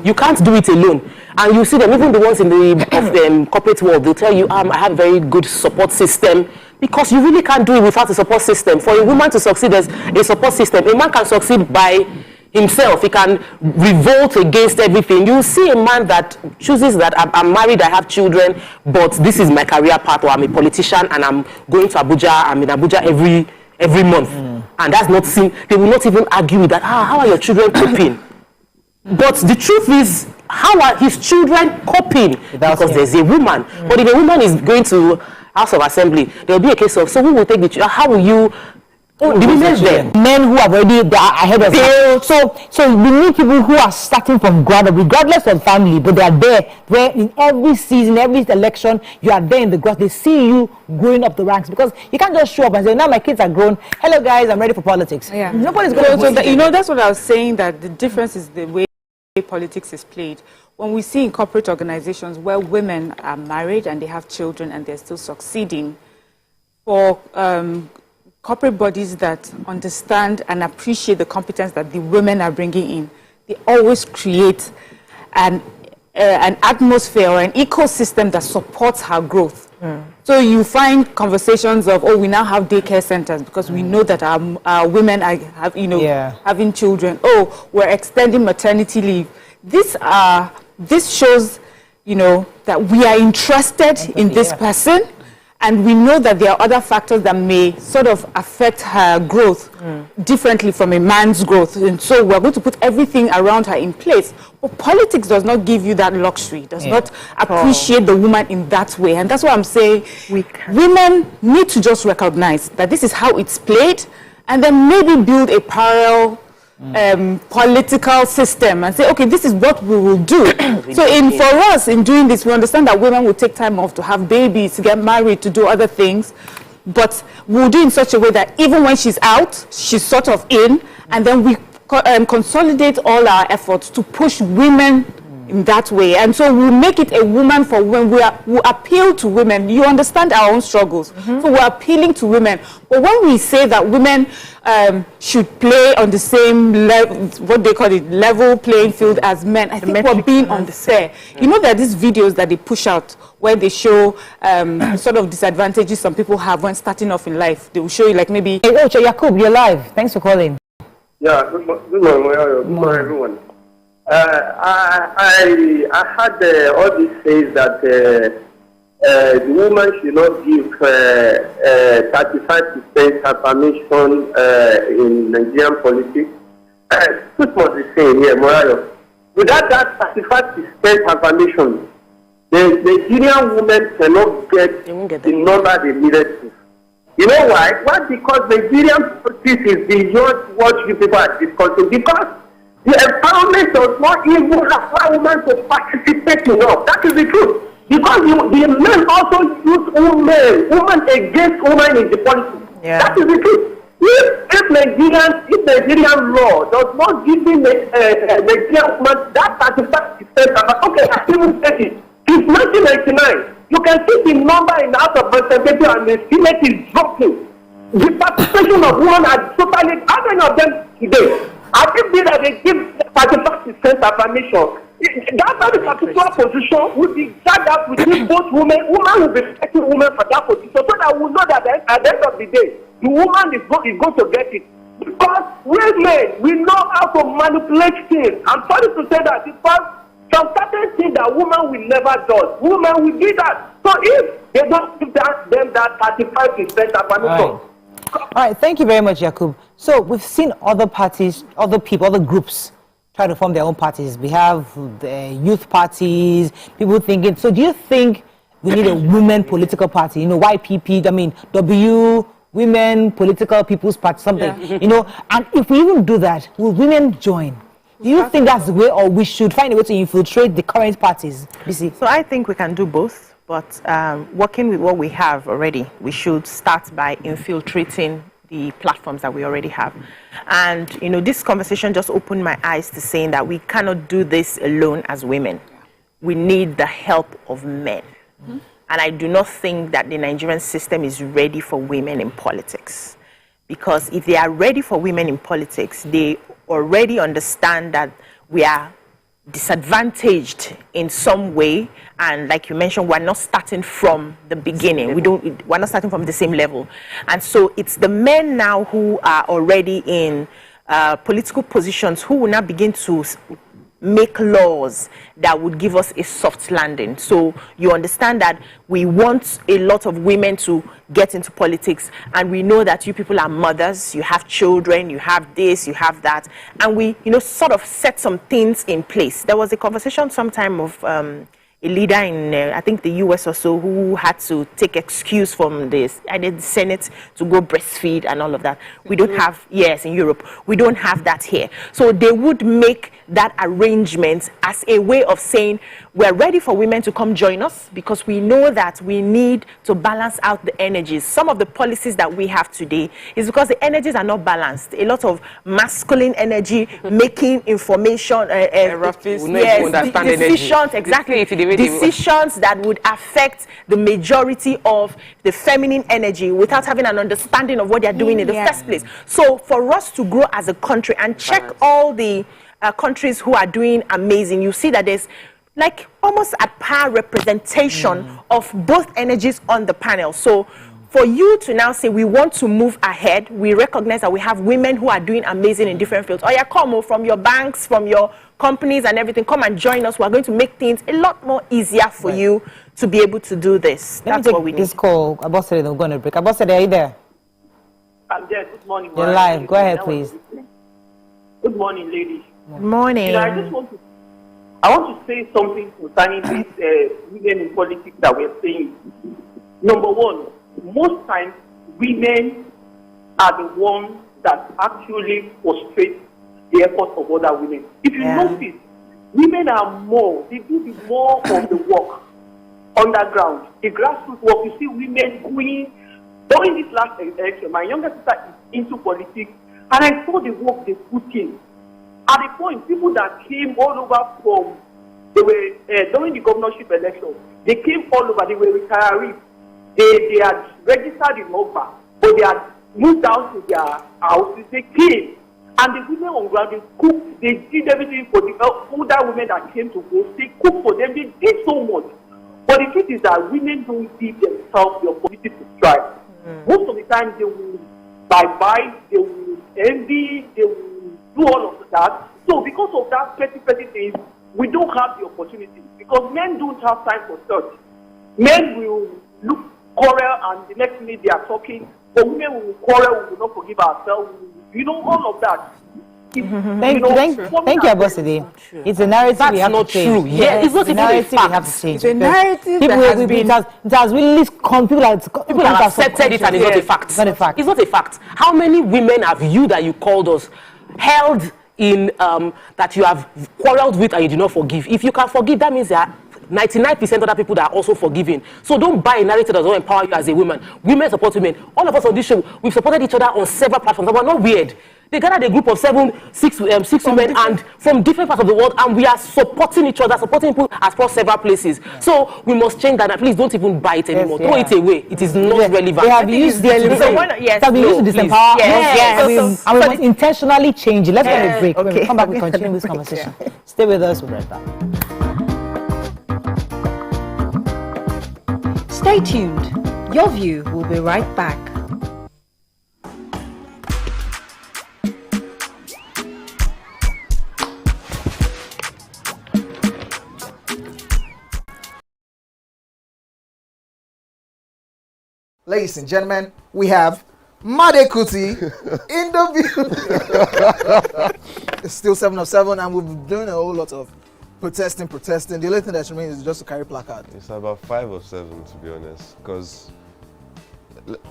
You can't do it alone. And you see them, even the ones in the corporate world, they'll tell you, I have a very good support system. Because you really can't do it without a support system. For a woman to succeed, there's a support system. A man can succeed by himself. He can revolt against everything. You see a man that chooses that I'm married, I have children, but this is my career path, or I'm a politician and I'm going to Abuja. I'm in Abuja every month. And that's not seen. They will not even argue with that. How are your children coping? But the truth is, how are his children coping? Because there's a woman. But if a woman is going to House of Assembly, there will be a case of, so who will take the children? How will you? Men who have already ahead of us. So we need people who are starting from ground up, regardless of family, but they are there. Where in every season, every election, you are there in the grass. They see you going up the ranks, because you can't just show up and say, "Now my kids are grown. Hello guys, I'm ready for politics." Yeah. Nobody's going to. You know, that's what I was saying. That the difference is the way politics is played. When we see in corporate organizations where women are married and they have children and they're still succeeding, for corporate bodies that understand and appreciate the competence that the women are bringing in, they always create an atmosphere or an ecosystem that supports her growth. So you find conversations of, we now have daycare centers because we know that our women are having children. We're extending maternity leave. This shows, that we are interested in this person. And we know that there are other factors that may sort of affect her growth differently from a man's growth. And so we're going to put everything around her in place. But politics does not give you that luxury, does not appreciate the woman in that way. And that's why I'm saying women need to just recognize that this is how it's played, and then maybe build a parallel political system and say, okay, this is what we will do. So for us, in doing this, we understand that women will take time off to have babies, to get married, to do other things. But we'll do in such a way that even when she's out, she's sort of in, and then we consolidate all our efforts to push women in that way. And so we'll make it a woman for women. We appeal to women. You understand our own struggles. So we're appealing to women. But when we say that women should play on the same level, what they call it, level playing field as men, I think we're being unfair. You know, there are these videos that they push out where they show sort of disadvantages some people have when starting off in life. They will show you like maybe... Hey, Yakub, you're live. Thanks for calling. Yeah, good morning, everyone. I had all these says that the woman should not give 35% affirmation in Nigerian politics. This must be saying here, Morayo. Without that 35% affirmation, the Nigerian women cannot get the number they needed to. You know why? Why? Because Nigerian politics is beyond what you people are discussing. Because the empowerment does not even allow women to participate enough. That is the truth. Because the men also use women against women in the politics. That is the truth. If Nigerian law does not give the Nigerian woman that 35%, okay, I even said it. Since 1999, you can see the number in the House of Representatives and the Senate is dropping. The participation of women are totally, how many of them today? I think that they give 35% affirmation. That very particular position will be jagged up between both women. Women will be respecting women for that position, so that we know that at the end of the day, the woman is going to get it. Because women, we know how to manipulate things. I'm sorry to say that, because some certain things that women will never do, women will do that. So if they don't give them that 35% affirmation. All right, thank you very much, Yakub. So we've seen other parties, other people, other groups try to form their own parties. We have the youth parties, people thinking. So do you think we need a women political party? You know, YPP, I mean, Women Political People's Party, something, you know. And if we even do that, will women join? Do you think that's the way, or we should find a way to infiltrate the current parties? BC? So I think we can do both, but working with what we have already, we should start by infiltrating the platforms that we already have. And, you know, this conversation just opened my eyes to saying that we cannot do this alone as women. We need the help of men. Mm-hmm. And I do not think that the Nigerian system is ready for women in politics. Because if they are ready for women in politics, they already understand that we are disadvantaged in some way, and like you mentioned, we're not starting from the beginning. We're not starting from the same level. And so it's the men now who are already in political positions who will now begin to make laws that would give us a soft landing. So you understand that we want a lot of women to get into politics, and we know that you people are mothers, you have children, you have this, you have that, and we, you know, sort of set some things in place. There was a conversation sometime of a leader in, I think, the US or so, who had to take excuse from this, I did the Senate to go breastfeed and all of that. We don't have, yes, in Europe, we don't have that here. So they would make that arrangement as a way of saying, we're ready for women to come join us, because we know that we need to balance out the energies. Some of the policies that we have today is because the energies are not balanced. A lot of masculine energy, making information, decisions, exactly, decisions that would affect the majority of the feminine energy without having an understanding of what they're doing in the first place. So for us to grow as a country and check all the countries who are doing amazing, you see that there's like almost at par representation of both energies on the panel. So for you to now say we want to move ahead, we recognize that we have women who are doing amazing in different fields. Oh yeah, come from your banks, from your companies and everything, come and join us. We're going to make things a lot more easier for you to be able to do this. That's what we need. This call, Abosede, we're going to break. Abosede, are you there? I'm there. Good morning. You're live. Go ahead, please. Good morning, ladies. Good morning. You know, I want to say something concerning this women in politics that we're saying. Number one, most times women are the ones that actually frustrate the efforts of other women. If you notice, women are more, they do the more of the work underground, the grassroots work. You see women going, during this last election, my younger sister is into politics, and I saw the work they put in. At the point, people that came all over from, they were, during the governorship election, they came all over, they were retirees. They had registered in Oba, but they had moved down to their houses, they came. And the women on ground, they cooked, they did everything for the older women that came to vote. They cooked for them, they did so much. But the truth is that women don't give themselves the opportunity to strive. Most of the time, they will bye-bye, they will envy, they will do all of that. So because of that petty things, we don't have the opportunity, because men don't have time for search. Men will look quarrel, and the next minute they are talking, but women will quarrel, we will not forgive ourselves, you know, all of that. Thank you, Abosede. It's a narrative we have to change. That's not true. Yeah, it's not even a fact. We have to change. It's a narrative that has been... It has really come, people have accepted it, and it's not a fact. It's not a fact. It's not a fact. How many women have you that you called us held in that you have quarreled with and you do not forgive? If you can forgive, that means they are 99% other people that are also forgiving. So don't buy a narrative that doesn't empower you as a woman. Women support women. All of us on this show, we've supported each other on several platforms. And we're not weird. They gathered a group of six women and from different parts of the world, and we are supporting each other, supporting people across several places. Yeah. So we must change that. And please don't even buy it anymore. Throw it away. It is not relevant. They have used it to disempower us. And we must intentionally change it. Let's get a break. When we come back, we continue this conversation. Stay with us. We'll be right back. Stay tuned. Your View will be right back. Ladies and gentlemen, we have Made Kuti in the view. It's still 7 of 7, and we've been doing a whole lot of protesting. The only thing that remains is just to carry placard. It's about 5 of 7, to be honest. Because,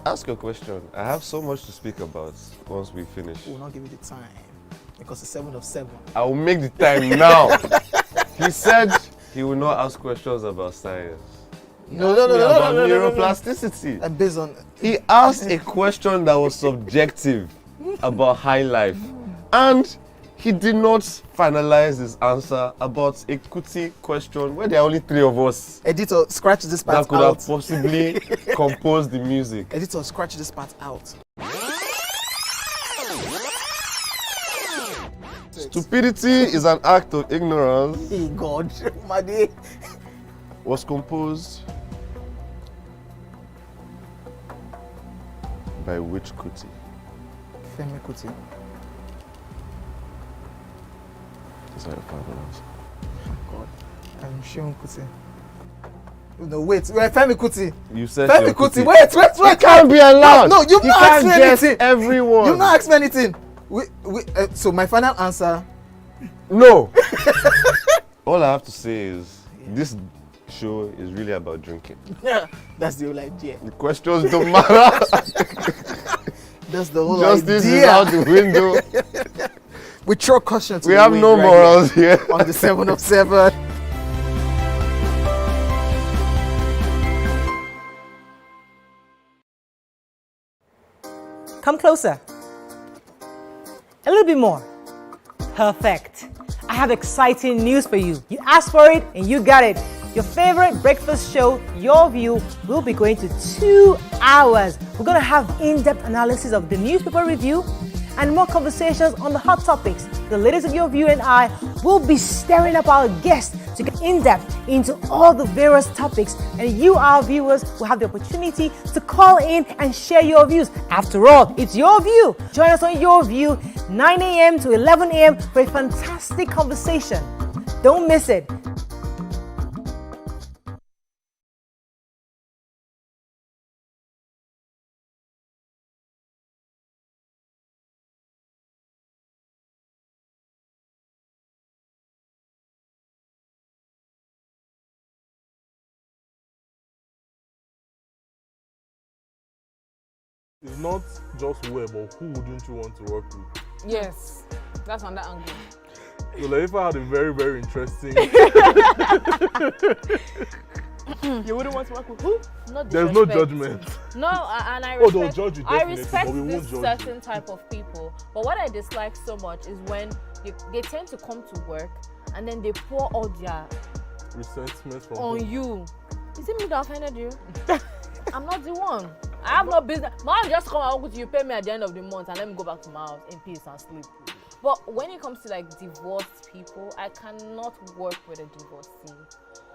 ask your question. I have so much to speak about once we finish. We'll not give you the time because it's 7 of 7. I will make the time now. He said he will not ask questions about science. No. Neuroplasticity. And based on, he asked a question that was subjective about high life, and he did not finalize his answer about a Kuti question where there are only 3 of us. Editor, scratch this part out. That could have possibly composed the music. Editor, scratch this part out. Stupidity is an act of ignorance. Hey God, Made. Was composed by which Kuti? Femi Kuti. Is that your final answer? God, I'm Shion Kuti. No, wait, Femi Kuti. You said Femi Kuti. Wait. You can't be allowed. No, you've not asked me anything. Everyone. You've not asked me anything. So my final answer. No. All I have to say is this show is really about drinking. Yeah, that's the whole idea. The questions don't matter. That's the whole Justice idea. is out the window. We throw caution to we the have wind no right morals here. On the 7 of 7. Come closer. A little bit more. Perfect. I have exciting news for you. You asked for it and you got it. Your favorite breakfast show, Your View, will be going to 2 hours. We're going to have in-depth analysis of the newspaper review and more conversations on the hot topics. The ladies of Your View and I will be stirring up our guests to get in-depth into all the various topics, and you, our viewers, will have the opportunity to call in and share your views. After all, it's Your View. Join us on Your View, 9 a.m. to 11 a.m. for a fantastic conversation. Don't miss it. It's not just where, but who wouldn't you want to work with? Yes, that's on that angle. So Laifa had a very, very interesting... You wouldn't want to work with who? Not There's no judgment. No, and I respect, they'll judge you definitely, respect but we won't this judge certain type of people. But what I dislike so much is when they tend to come to work and then they pour all their resentment on you. Is it me that offended you? I'm not the one. I have no business. My just come out with you, pay me at the end of the month, and let me go back to my house in peace and sleep. But when it comes to like divorced people, I cannot work with a divorcee.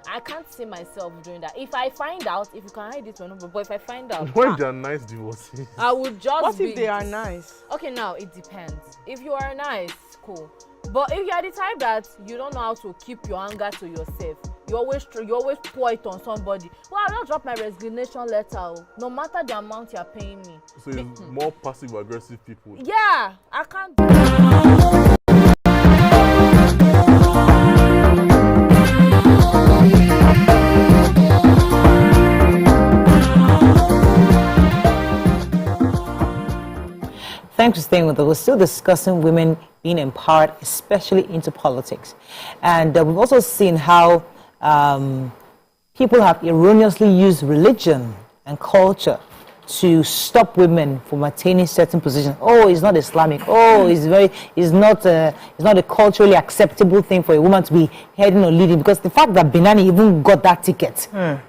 I can't see myself doing that. If I find out, if you can hide it or not, but if I find out, when they're nice divorcees, I would just. What if they are nice? Okay, now it depends. If you are nice, cool. But if you are the type that you don't know how to keep your anger to yourself, you always pour it on somebody. Well, I'll not drop my resignation letter, no matter the amount you're paying me. So it's more passive-aggressive people. Yeah, I can't do that. Thanks for staying with us. We're still discussing women being empowered, especially into politics. And we've also seen how people have erroneously used religion and culture to stop women from attaining certain positions. Oh, it's not Islamic. Oh, it's not a culturally acceptable thing for a woman to be heading or leading, because the fact that Binani even got that ticket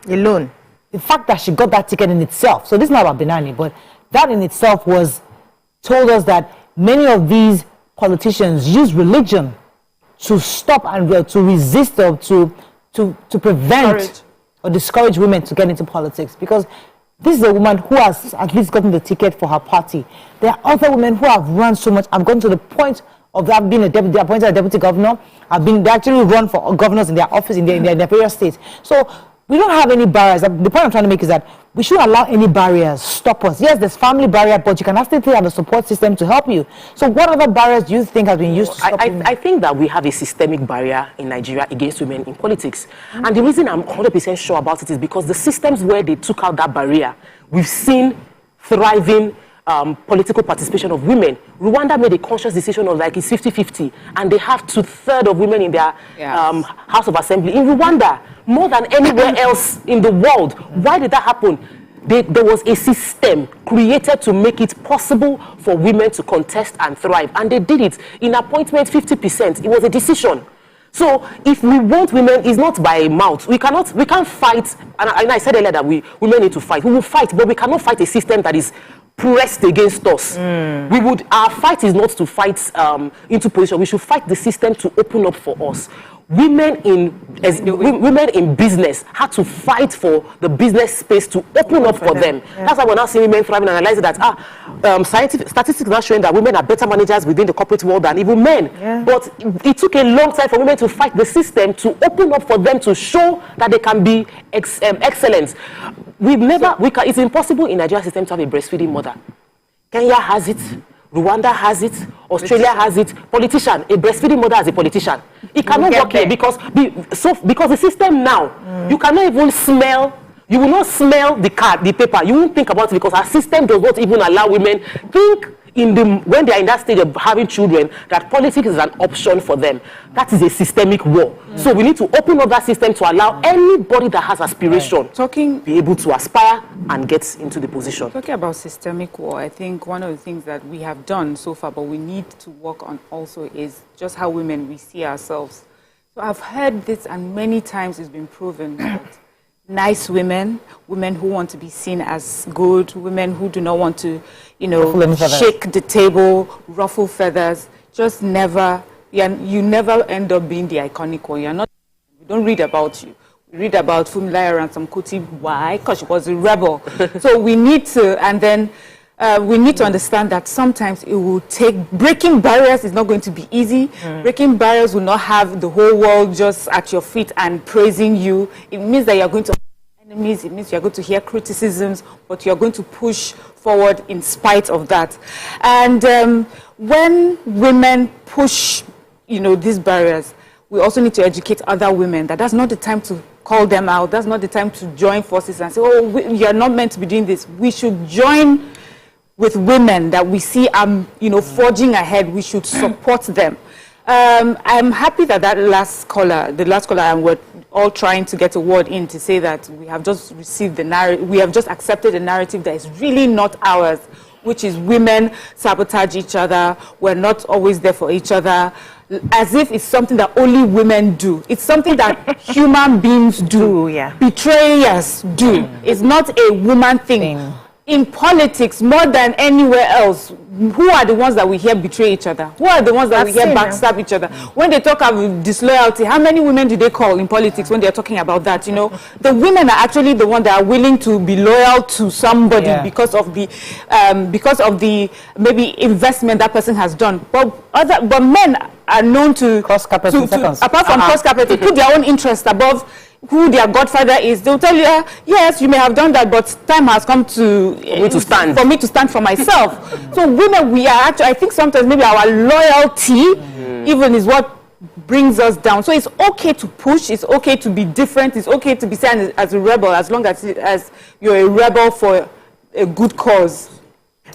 alone, the fact that she got that ticket in itself. So this is not about Binani, but that in itself told us that many of these politicians use religion to stop and to resist or to prevent or discourage women to get into politics, because this is a woman who has at least gotten the ticket for her party. There are other women who have run so much. I've gone to the point of that being appointed a deputy governor. They actually run for governors in their office in their various states. So we don't have any barriers. The point I'm trying to make is that we shouldn't allow any barriers stop us. Yes, there's family barrier, but you can still have a support system to help you. So what other barriers do you think have been used to stop women? I think that we have a systemic barrier in Nigeria against women in politics. And the reason I'm 100% sure about it is because the systems where they took out that barrier, we've seen thriving political participation of women. Rwanda made a conscious decision of like it's 50-50, and they have 2/3 of women in their House of Assembly. In Rwanda, more than anywhere else in the world. Why did that happen? There was a system created to make it possible for women to contest and thrive, and they did it. In appointment 50%, it was a decision. So if we want women, it's not by mouth. We can't fight, and I said earlier that women need to fight. We will fight, but we cannot fight a system that is pressed against us. Our fight is not to fight into position. We should fight the system to open up for us. Women in business had to fight for the business space to open up for them. That's why we're now seeing women thriving and analyzing that scientific statistics are showing that women are better managers within the corporate world than even men. But it took a long time for women to fight the system to open up for them to show that they can be excellent. It's impossible in Nigerian system to have a breastfeeding mother. Kenya has it. Rwanda has it, Australia has it. Politician, a breastfeeding mother as a politician. It cannot work here because the system now, you cannot even smell, you will not smell the paper. You won't think about it because our system does not even allow women think when they are in that stage of having children, that politics is an option for them. That is a systemic war. So we need to open up that system to allow anybody that has aspiration be able to aspire and get into the position. Talking about systemic war, I think one of the things that we have done so far, but we need to work on also, is just how women we see ourselves. So I've heard this, and many times it's been proven that nice women who want to be seen as good, women who do not want to, shake the table, ruffle feathers, just never, you never end up being the iconic one. We don't read about you. We read about Funmilayo Ransome Kuti. Why? Because she was a rebel. So we need to, and then we need to understand that sometimes it will take, breaking barriers is not going to be easy. Breaking barriers will not have the whole world just at your feet and praising you. It means that you're going to have enemies, it means you're going to hear criticisms, but you're going to push forward in spite of that. And when women push, these barriers, we also need to educate other women that that's not the time to call them out. That's not the time to join forces and say, oh, you're not meant to be doing this. We should join with women that we see forging ahead. We should support them. I'm happy that the last caller, and we're all trying to get a word in to say that we have just received the narrative, we have just accepted a narrative that is really not ours, which is women sabotage each other, we're not always there for each other, as if it's something that only women do. It's something that human beings do. Betrayers do. It's not a woman thing. In politics, more than anywhere else, who are the ones that we hear betray each other? Who are the ones that we hear backstab each other? When they talk about disloyalty, how many women do they call in politics when they're talking about that? The women are actually the ones that are willing to be loyal to somebody because of the maybe investment that person has done. But men are known to cross capital apart from cross capital, to put their own interest above who their godfather is. They'll tell you, yes, you may have done that, but time has come for me to stand for myself. So women, we are actually, I think sometimes maybe our loyalty even is what brings us down. So it's okay to push, it's okay to be different, it's okay to be seen as a rebel, as long as you're a rebel for a good cause.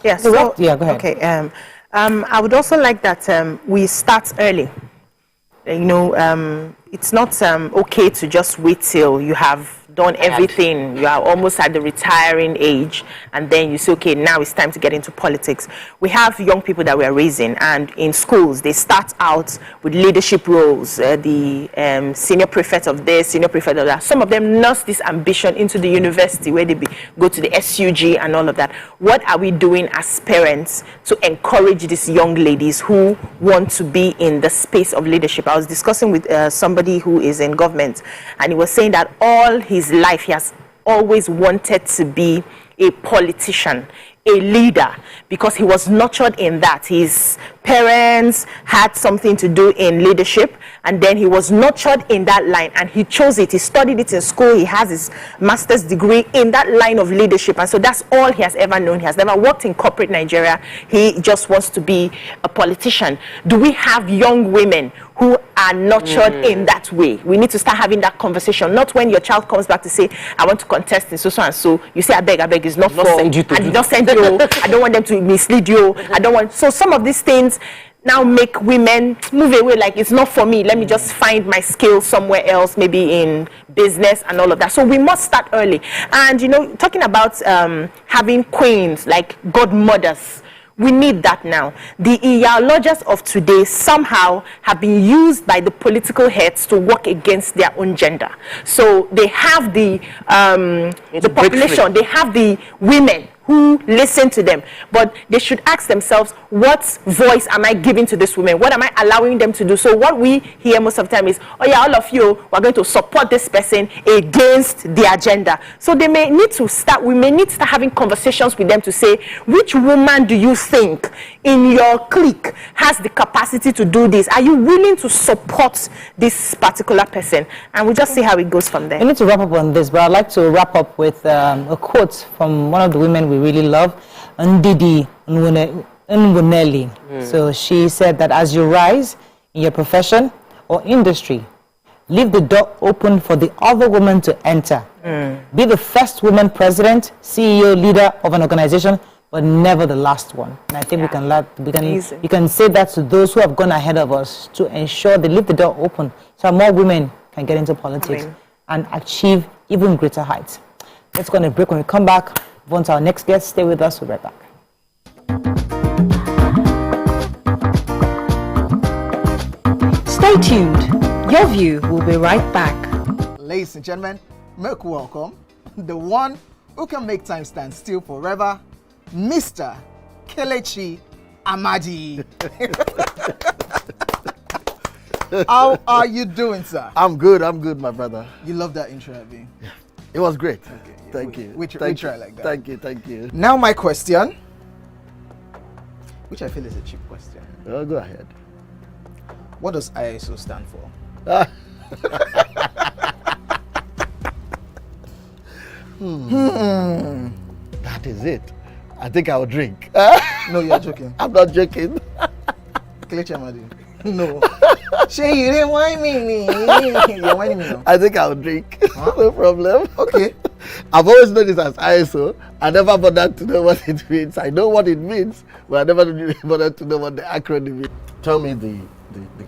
Yes. Go ahead. Okay. I would also like that we start early. it's not okay to just wait till you have done everything, you are almost at the retiring age, and then you say, okay, now it's time to get into politics. We have young people that we're raising, and in schools they start out with leadership roles, the senior prefect of this, senior prefect of that. Some of them nurse this ambition into the university where they go to the SUG and all of that. What are we doing as parents to encourage these young ladies who want to be in the space of leadership? I was discussing with somebody who is in government, and he was saying that all his life he has always wanted to be a politician, a leader, because he was nurtured in that. His parents had something to do in leadership, and then he was nurtured in that line, and he chose it. He studied it in school. He has his master's degree in that line of leadership, and so that's all he has ever known. He has never worked in corporate Nigeria. He just wants to be a politician. Do we have young women who are nurtured in that way? We need to start having that conversation. Not when your child comes back to say, I want to contest in so and so, you say, I beg, it's not for, I did not send you, I don't want them to mislead you, I don't want. So some of these things now make women move away, like it's not for me, let me just find my skill somewhere else, maybe in business and all of that. So we must start early. And you know, talking about having queens, like godmothers, we need that now. The ideologies of today somehow have been used by the political heads to work against their own gender. So they have the population, they have the women who listen to them, but they should ask themselves, what voice am I giving to this woman? What am I allowing them to do? So what we hear most of the time is, oh yeah, all of you are going to support this person against the agenda. So they may need to start, we may need to start having conversations with them to say, which woman do you think in your clique has the capacity to do this? Are you willing to support this particular person? And we'll just see how it goes from there. We need to wrap up on this, but I'd like to wrap up with a quote from one of the women we really love, Ndidi Nwuneli. So she said that as you rise in your profession or industry, leave the door open for the other woman to enter. Be the first woman president, CEO, leader of an organization, but never the last one. And I think we can say that to those who have gone ahead of us to ensure they leave the door open so more women can get into politics and achieve even greater heights. Let's go on a break. When we come back, once our next guest, stay with us. We'll be right back. Stay tuned. Your View will be right back. Ladies and gentlemen, make welcome the one who can make time stand still forever, Mr. Kelechi Amadi. How are you doing, sir? I'm good, my brother. You love that intro, Abi? Yeah. It was great. Okay. Thank you. We try like that. Thank you. Now my question, which I feel is a cheap question. Oh, go ahead. What does ISO stand for? That is it. I think I'll drink. No, you're joking. I'm not joking. Kelechi Amadi. No. Shay, you didn't whine me. You're whining me now. I think I'll drink. Huh? No problem. Okay. I've always known this as ISO. I never bothered to know what it means. I know what it means, but I never bothered to know what the acronym is. Tell me the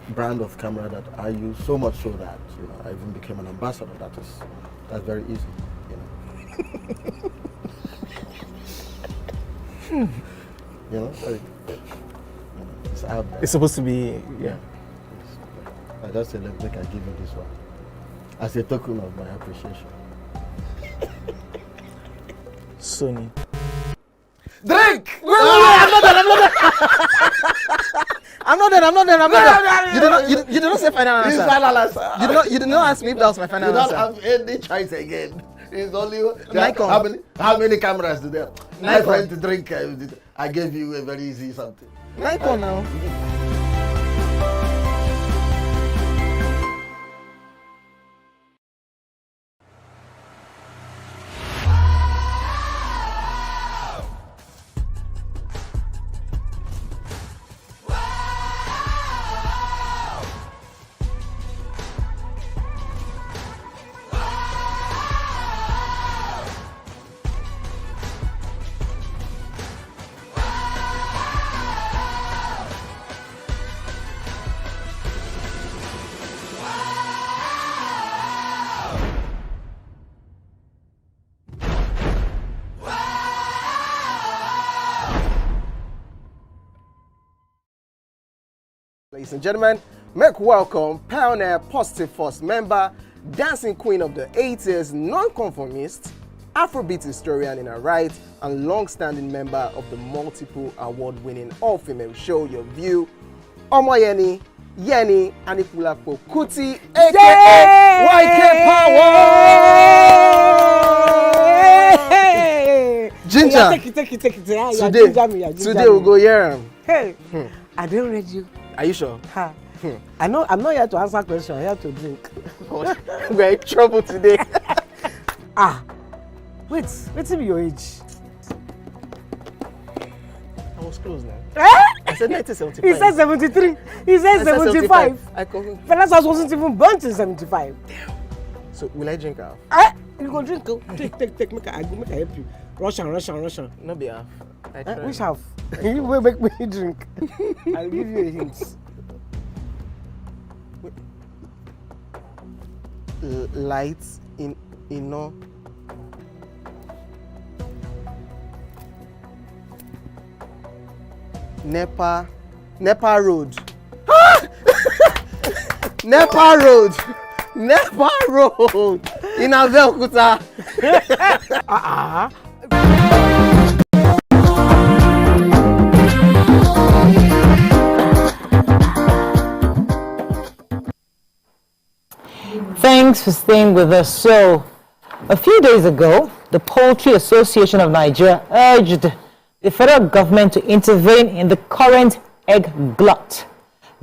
brand of camera that I use, so much so that I even became an ambassador. That's very easy. It's out there. It's supposed to be, yeah. I just said, let me give you this one as a token of my appreciation. Sony. Drink! No, I'm not done. You did not say final answer. It's final answer. You did not ask me if that was my final answer. You don't have any choice again. It's only Nikon. How many cameras do they have? Nikon. My friend to drink. I gave you a very easy something. Nikon now. Ladies and gentlemen, make welcome pioneer Positive Force member, dancing queen of the 80s, non-conformist, Afrobeat historian in her right, and long-standing member of the multiple award-winning all-female show Your View, Omoyeni, Yeni, Anipulapo Kuti, aka YK Power! Ginger, Take it. Today we'll go here. Hey, I don't read you. Are you sure? I'm not here to answer questions. I'm here to drink. We're in trouble today. Wait till your age. I was close now. Eh? I said 1975. He said 73. He said 75. Fellas wasn't even born till 75. So will I drink half? You go drink. Take. Make I help you. Russian. No be half. Which half? You will make me drink. I'll give you a hint. Lights in no. Nepa Road. Nepa Road in Abeokuta. Thanks for staying with us. So, a few days ago, the Poultry Association of Nigeria urged the federal government to intervene in the current egg glut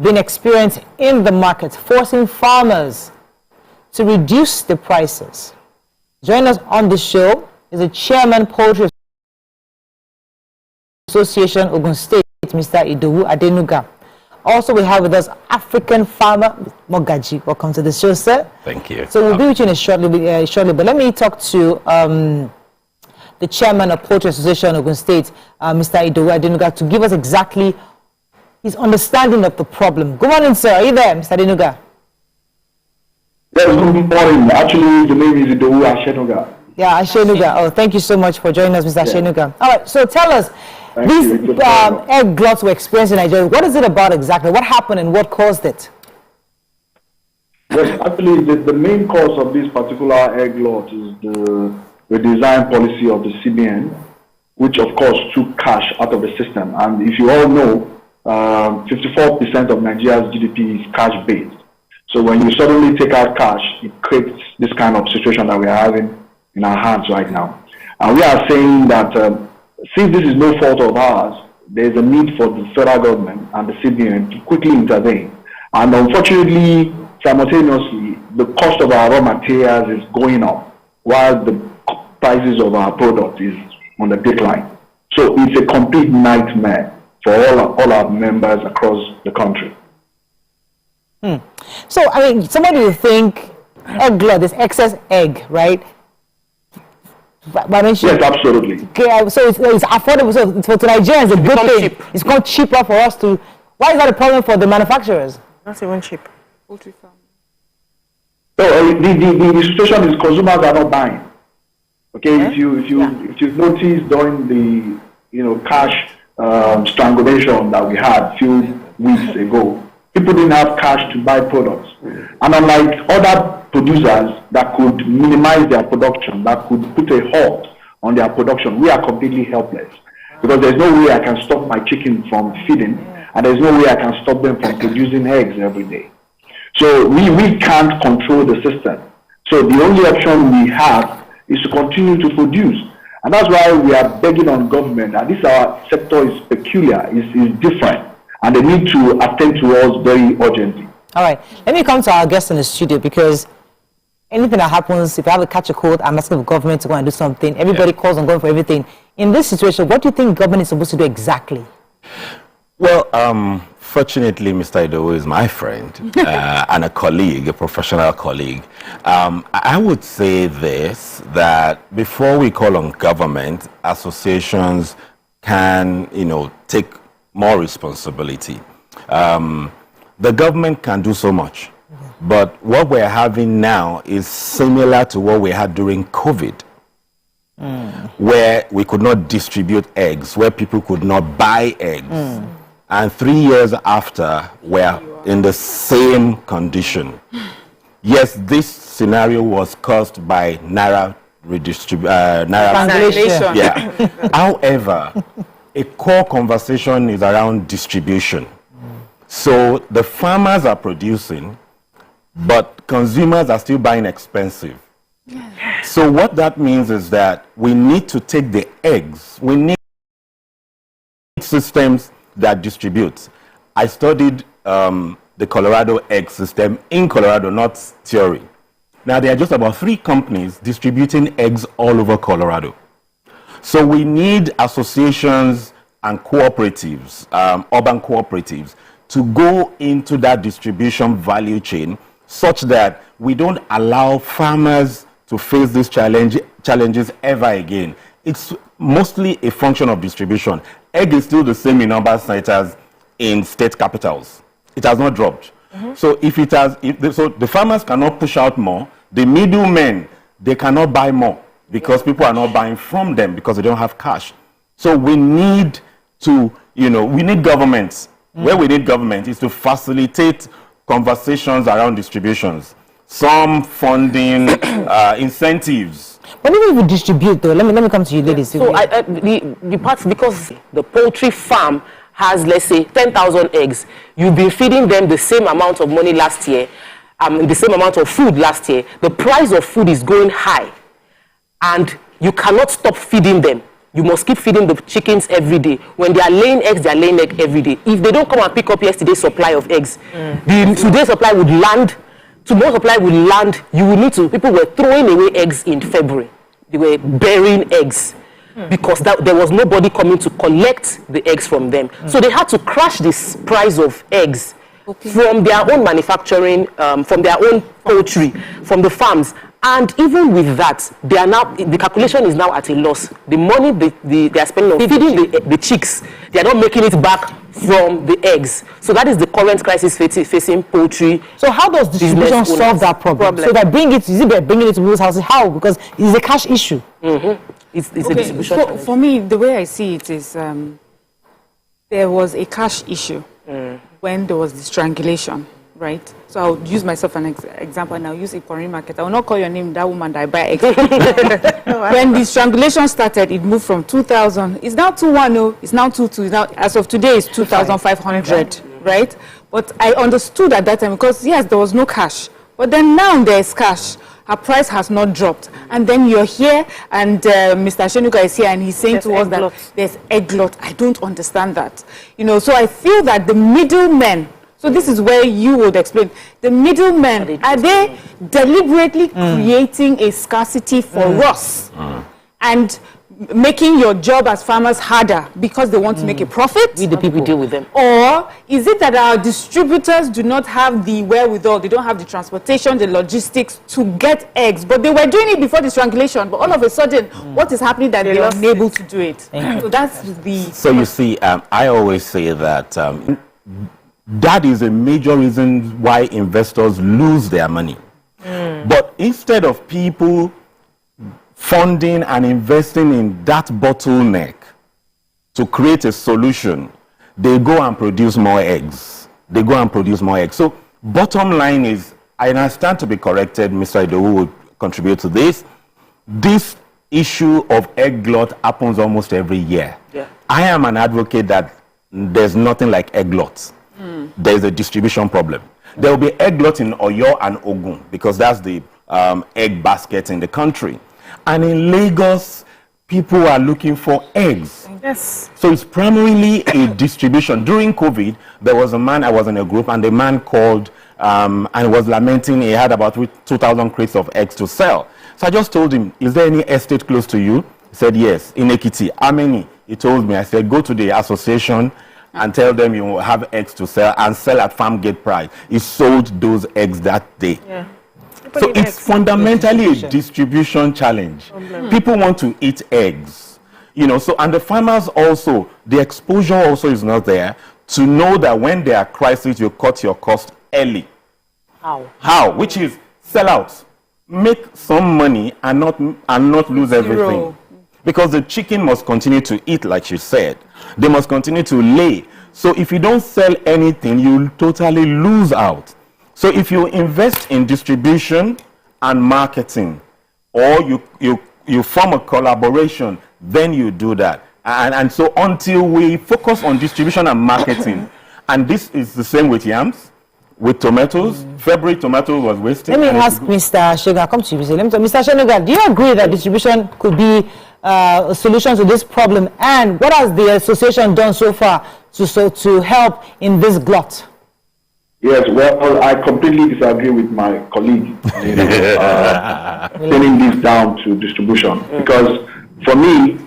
being experienced in the market, forcing farmers to reduce the prices. Joining us on the show is the chairman, Poultry Association, Ogun State, Mr. Idowu Adenuga. Also, we have with us African farmer, Mogaji. Welcome to the show, sir. Thank you. So we'll be with you in shortly, but let me talk to the chairman of Poultry Association, Ogun State, Mr. Idowu Adenuga, to give us exactly his understanding of the problem. Good morning, sir. Are you there, Mr. Adenuga? Yes, good morning. Actually, the name is Idowu Adenuga. Yeah, Adenuga. Oh, thank you so much for joining us, Mr. Adenuga. All right, so tell us, these egg gluts we're experiencing in Nigeria, what is it about exactly? What happened and what caused it? Yes, actually, the main cause of this particular egg glut is the redesign policy of the CBN, which of course took cash out of the system. And if you all know, 54% of Nigeria's GDP is cash-based. So when you suddenly take out cash, it creates this kind of situation that we are having in our hands right now. And we are saying that since this is no fault of ours, there is a need for the federal government and the CBN to quickly intervene. And unfortunately, simultaneously, the cost of our raw materials is going up, while the prices of our product is on the decline. So it's a complete nightmare for all our members across the country. So, I mean, somebody will think egg glut, this excess egg, right? Yes, absolutely. Okay, so it's affordable. So for Nigerians, it's a good thing. Cheap. It's called cheaper for us to. Why is that a problem for the manufacturers? Not even cheap. Poultry farm. So the situation is consumers are not buying. Okay, if you've noticed during the cash strangulation that we had a few weeks ago, people didn't have cash to buy products, and unlike other producers that could minimize their production, that could put a halt on their production, we are completely helpless because there's no way I can stop my chicken from feeding, and there's no way I can stop them from producing eggs every day. So we can't control the system. So the only option we have is to continue to produce. And that's why we are begging on government, and this our sector is peculiar, is different, and they need to attend to us very urgently. All right, let me come to our guest in the studio, because anything that happens, if I have to catch a cold, I'm asking the government to go and do something. Everybody calls on going for everything. In this situation, what do you think government is supposed to do exactly? Well, fortunately, Mr. Idowu is my friend and a colleague, a professional colleague. I would say this, that before we call on government, associations can, take more responsibility. The government can do so much, but what we're having now is similar to what we had during COVID. Where we could not distribute eggs, where people could not buy eggs. and 3 years after, we're in the same condition. Yes, this scenario was caused by Naira Translation. Yeah. However, a core conversation is around distribution. So the farmers are producing, but consumers are still buying expensive. So what that means is that we need to take the eggs. We need systems that distribute. I studied the Colorado egg system in Colorado, not theory. Now there are just about 3 companies distributing eggs all over Colorado. So we need associations and cooperatives, urban cooperatives, to go into that distribution value chain such that we don't allow farmers to face these challenges ever again. It's mostly a function of distribution. Egg is still the same in number centers in state capitals. It has not dropped. So so the farmers cannot push out more. The middlemen, they cannot buy more because people are not buying from them because they don't have cash. So we need to, we need governments. Where we need government is to facilitate conversations around distributions, some funding, incentives. But even if we distribute, though, let me come to you, ladies. So the part, because the poultry farm has, let's say, 10,000 eggs, you've been feeding them the same amount of money last year, the same amount of food last year. The price of food is going high, and you cannot stop feeding them. You must keep feeding the chickens every day. When they are laying eggs, they are laying eggs every day. If they don't come and pick up yesterday's supply of eggs, today's supply would land, tomorrow's supply will land. You will need to, people were throwing away eggs in February. They were burying eggs because there was nobody coming to collect the eggs from them. So they had to crash this price of eggs from their own manufacturing, from their own poultry, from the farms. And even with that, they are now, the calculation is now at a loss. The money they are spending on feeding the chicks, they are not making it back from the eggs. So that is the current crisis facing poultry. So how does distribution solve that problem? So they bringing it to people's houses? How? Because it's a cash issue. It's a distribution. So for me, the way I see it is there was a cash issue when there was the strangulation. Right, so I'll use myself an example, and I'll use a foreign market. I will not call your name, that woman that I buy eggs. When the strangulation started, it moved from 2,000. It's now 2,100. It's now 2,200. Now, as of today, it's 2,500. Right, but I understood at that time because yes, there was no cash, but then now there is cash. Her price has not dropped, and then you're here, and Mr. Shenuka is here, and he's saying to us that there's egg glut. I don't understand that. So I feel that the middlemen. So this is where you would explain. The middlemen, are they deliberately creating a scarcity for us and making your job as farmers harder because they want to make a profit? We the people deal with them. Or is it that our distributors do not have the wherewithal, they don't have the transportation, the logistics to get eggs, but they were doing it before the strangulation, but all of a sudden, what is happening that they are unable to do it? So that's the... So you see, I always say that that is a major reason why investors lose their money. But instead of people funding and investing in that bottleneck to create a solution, they go and produce more eggs. So bottom line is, and I stand to be corrected, Mr. Idowu will contribute to this. This issue of egg glut happens almost every year. I am an advocate that there's nothing like egg glut. There's a distribution problem. There will be egg glut in Oyo and Ogun because that's the egg basket in the country. And in Lagos, people are looking for eggs. Yes. So it's primarily a distribution. During COVID, there was a man, I was in a group, and the man called and was lamenting he had about 2,000 crates of eggs to sell. So I just told him, is there any estate close to you? He said, yes, in Ekiti. How many? He told me. I said, go to the association and tell them you have eggs to sell and sell at farm gate price. He sold those eggs that day. So it's fundamentally a distribution challenge. People want to eat eggs. So, and the farmers also, the exposure also is not there to know that when there are crises, you cut your cost early. How? Which is sell out. Make some money and not lose everything. Because the chicken must continue to eat, like you said. They must continue to lay. So if you don't sell anything, you'll totally lose out. So if you invest in distribution and marketing, or you form a collaboration, then you do that. And so until we focus on distribution and marketing, and this is the same with yams, with tomatoes. February tomato was wasted. Let me ask Mr. Shega, come to you. Mr. Shega, do you agree that distribution could be a solution to this problem? And what has the association done so far to help in this glut? Yes, well, I completely disagree with my colleague pinning this down to distribution. Because for me,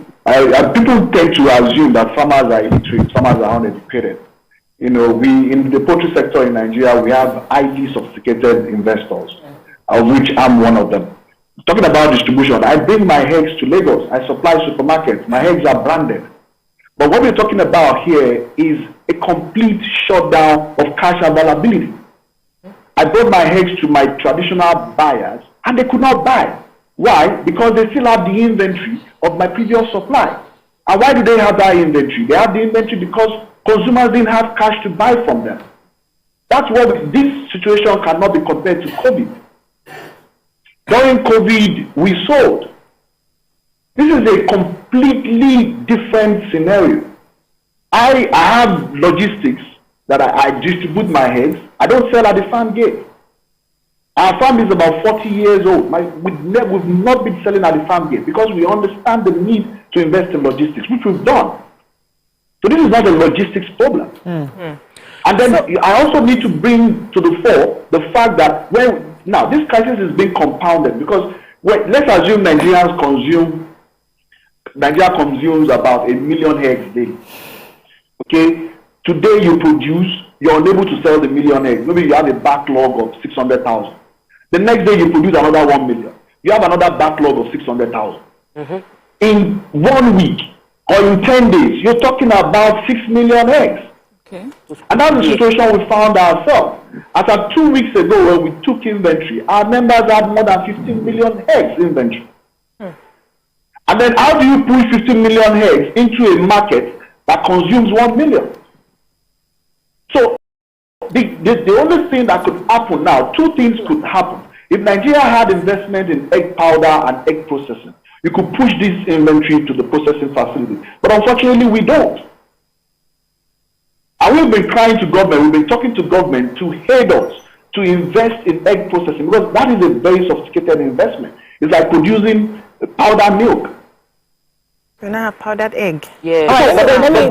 people tend to assume that farmers are illiterate, farmers are uneducated. You know, in the poultry sector in Nigeria, we have highly sophisticated investors, of which I'm one of them. Talking about distribution, I bring my eggs to Lagos. I supply supermarkets. My eggs are branded. But what we're talking about here is a complete shutdown of cash availability. I brought my eggs to my traditional buyers, and they could not buy. Why? Because they still have the inventory of my previous supply. And why do they have that inventory? They have the inventory because consumers didn't have cash to buy from them. That's what this situation cannot be compared to COVID. During COVID, we sold. This is a completely different scenario. I have logistics that I distribute my eggs. I don't sell at the farm gate. Our farm is about 40 years old. We've not been selling at the farm gate because we understand the need to invest in logistics, which we've done. So this is not a logistics problem. And then I also need to bring to the fore the fact that now this crisis is being compounded because let's assume Nigeria consumes about 1 million eggs daily. Okay, today you're unable to sell the 1 million eggs. Maybe you have a backlog of 600,000. The next day you produce another 1 million. You have another backlog of 600,000. In 1 week or in 10 days, you're talking about 6 million eggs. Okay. And that's the situation we found ourselves. As of 2 weeks ago, when we took inventory, our members had more than 15 million eggs inventory. And then how do you push 15 million eggs into a market that consumes 1 million? So the only thing that could happen now, two things could happen. If Nigeria had investment in egg powder and egg processing, you could push this inventory to the processing facility. But unfortunately, we don't. And we've been crying to government, we've been talking to government to aid us to invest in egg processing because that is a very sophisticated investment. It's like producing powdered milk. You now have powdered egg. Yeah. All right, let me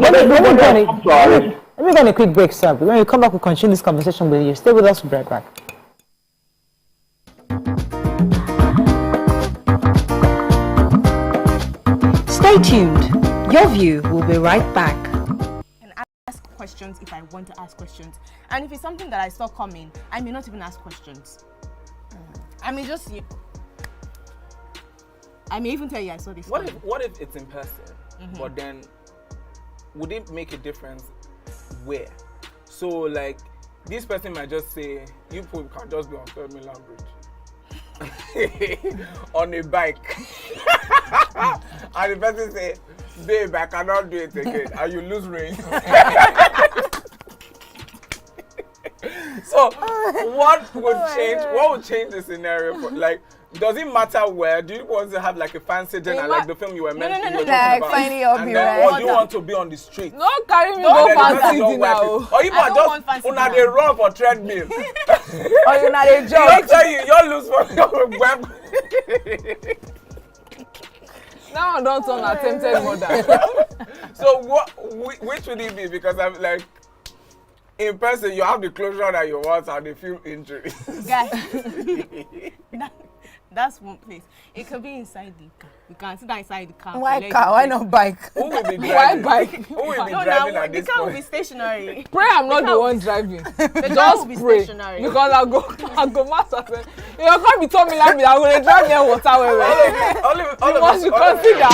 go on a quick break, sir. When we come back, we'll continue this conversation with you. Stay with us, Brad. Back. Stay tuned. Your View will be right back. And ask questions if I want to ask questions. And if it's something that I saw coming, I may not even ask questions. I may just... I may even tell you I saw this. What if it's in person? But then, would it make a difference where? So like, this person might just say, you people can just be on 3rd Mainland Bridge on a bike, and the person say, babe, I cannot do it again, and you lose range. So what would change? What would change the scenario? Like, does it matter where? Do you want to have like a fancy dinner, like the film you were meant to be like finding up you, or do you want to be on the street? No, carry me go fancy dinner. Or you might just una dey run for treadmill. Or you not a job. You tell you lose for your web. Now I don't turn attempted murder. So which would it be? Because I'm like, in person you have the closure that you want and the few injuries. Guys, that's one place. It could be inside the car. You can sit down inside the car. Why car? Why not bike? Who will be driving? Why bike? Who will be driving at this The car point? will be stationary. Pray I'm not the one driving. The car Just will be pray. stationary. Because I go master. You can't be telling me like me. I'm going to drive near water. You must consider.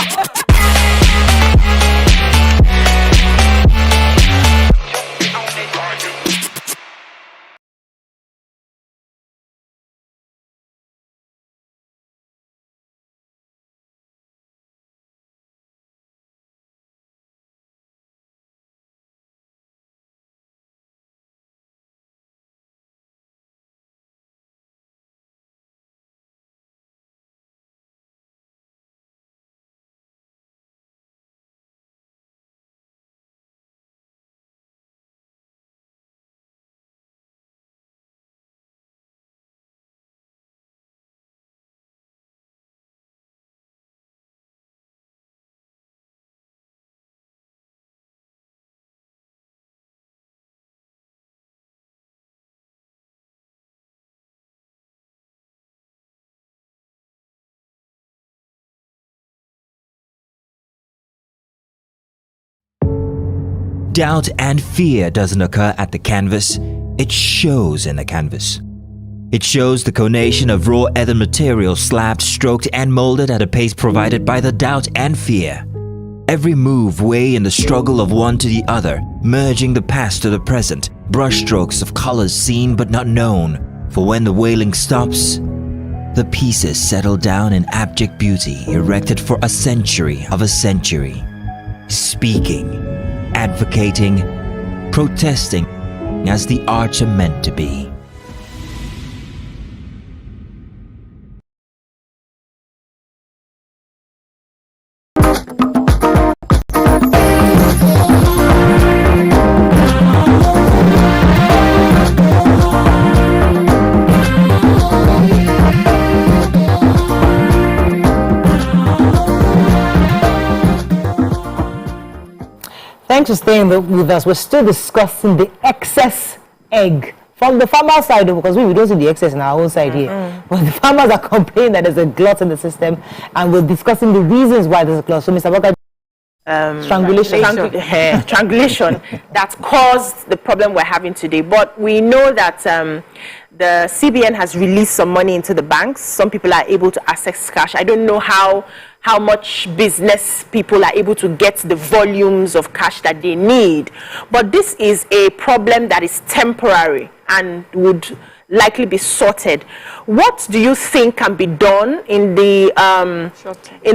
doubt and fear doesn't occur at the canvas, it shows in the canvas. It shows the conation of raw ether material slabbed, stroked and molded at a pace provided by the doubt and fear. Every move way in the struggle of one to the other, merging the past to the present, brushstrokes of colors seen but not known. For when the wailing stops, the pieces settle down in abject beauty erected for a century of a century. Speaking, advocating, protesting as the arts are meant to be. Thanks for staying with us. We're still discussing the excess egg from the farmer side, because we don't see the excess in our own side here. But the farmers are complaining that there's a glut in the system, and we're discussing the reasons why there's a glut. So, Mr. Baka, strangulation that caused the problem we're having today. But we know that the CBN has released some money into the banks. Some people are able to access cash. I don't know how much business people are able to get the volumes of cash that they need. But this is a problem that is temporary and would likely be sorted. What do you think can be done in the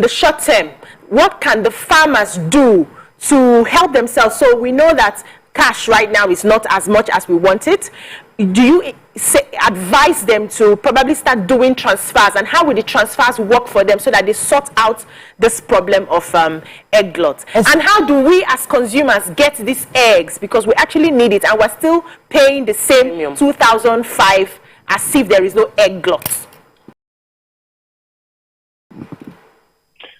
short term? What can the farmers do to help themselves? So we know that cash right now is not as much as we want it. Do you advise them to probably start doing transfers, and how will the transfers work for them so that they sort out this problem of egg glut? And how do we as consumers get these eggs, because we actually need it and we're still paying the same 2005 as if there is no egg glut?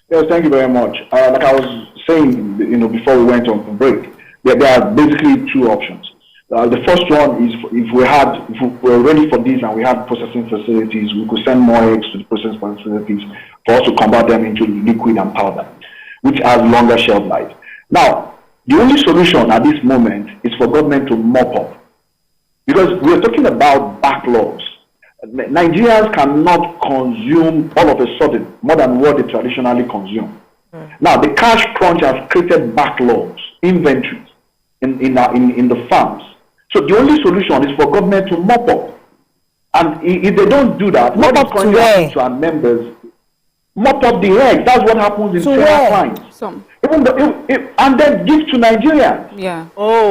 Yes, thank you very much. Like I was saying, before we went on break, there are basically two options. The first one is if we're ready for this and we have processing facilities, we could send more eggs to the processing facilities for us to convert them into liquid and powder, which has longer shelf life. Now, the only solution at this moment is for government to mop up, because we're talking about backlogs. Nigerians cannot consume all of a sudden more than what they traditionally consume. Now, the cash crunch has created backlogs, inventories in the farms. So the only solution is for government to mop up. And if they don't do that, what is going to happen to our members? Mop up the eggs. That's what happens in fair times. And then give to Nigerians. Yeah.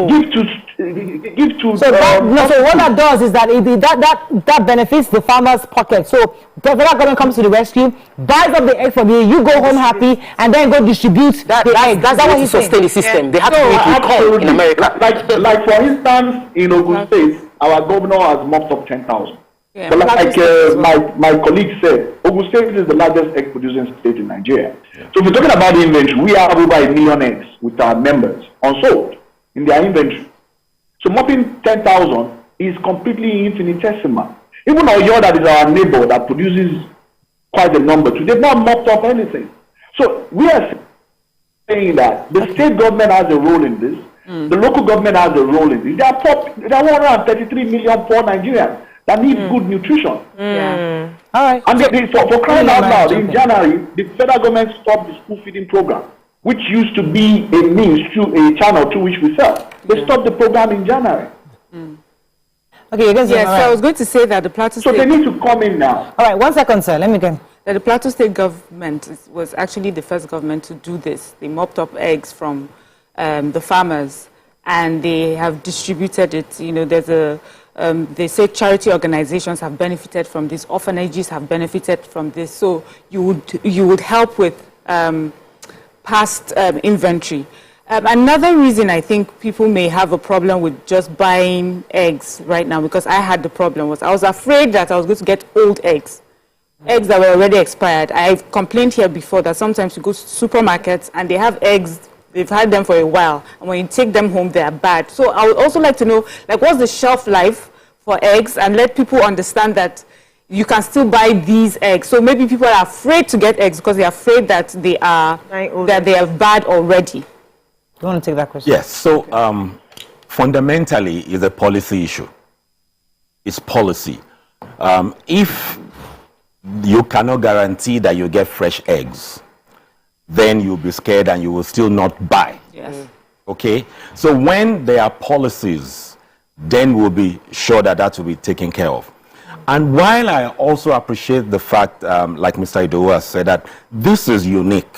Give to. So what that does is that that benefits the farmer's pocket. So the federal government comes to the rescue, buys up the egg from you, you go home happy, and then go distribute the egg. That's what you sustain the system. They have to make it call in America. Like for instance, in Ogun State, our governor has mopped up 10,000. Yeah, but my colleague said, Ogun State is the largest egg producing state in Nigeria. Yeah. So if we're talking about the inventory, we have over 1 million eggs with our members unsold in their inventory. So mopping 10,000 is completely infinitesimal. Even Oyo, that is our neighbor that produces quite a number too, they've not mopped up anything. So we are saying that the state government has a role in this, the local government has a role in this. There are 133 million poor Nigerians that need good nutrition. Yeah. All right. And for crying out loud, in January, the federal government stopped the school feeding program, which used to be a means through a channel through which we sell. They stopped the program in January. Okay, you guys. Yes, so I was going to say that the Plateau State. So they need to come in now. All right, 1 second, sir. Let me go. That the Plateau State government was actually the first government to do this. They mopped up eggs from the farmers, and they have distributed it. There's a they say charity organizations have benefited from this, orphanages have benefited from this. So you would help with past inventory. Another reason I think people may have a problem with just buying eggs right now, because I had the problem, was I was afraid that I was going to get old eggs that were already expired. I've complained here before that sometimes you go to supermarkets and they have eggs, they've had them for a while, and when you take them home, they are bad. So I would also like to know, what's the shelf life for eggs, and let people understand that you can still buy these eggs. So maybe people are afraid to get eggs because they're afraid that they are bad already. You want to take that question? Yes. So fundamentally, it's a policy issue. It's policy. If you cannot guarantee that you get fresh eggs, then you'll be scared and you will still not buy. Yes. Okay? So when there are policies, then we'll be sure that that will be taken care of. And while I also appreciate the fact, like Mr. Idowu has said, that this is unique,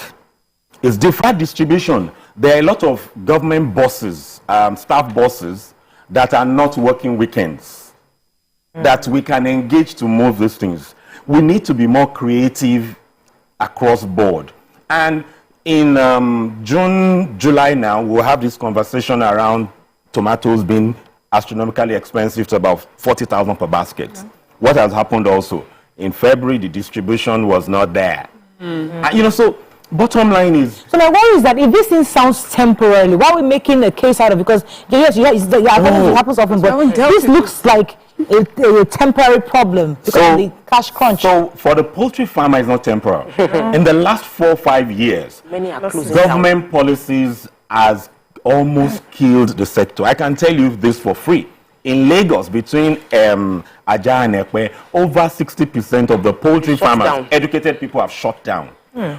it's different distribution. There are a lot of government bosses, staff bosses, that are not working weekends, that we can engage to move these things. We need to be more creative across board. And in June, July now, we'll have this conversation around tomatoes being astronomically expensive to about 40,000 per basket. What has happened also? In February, the distribution was not there. You know, so bottom line is... So my worry is that if this thing sounds temporarily, why are we making a case out of it? Because yes, it happens often, but this looks like a temporary problem because of the cash crunch. So for the poultry farmer, it's not temporal. In the last 4 or 5 years, many are closing government down. Policies has almost killed the sector. I can tell you this for free. In Lagos, between Aja and Ekwe, over 60% of the poultry farmers, educated people, have shut down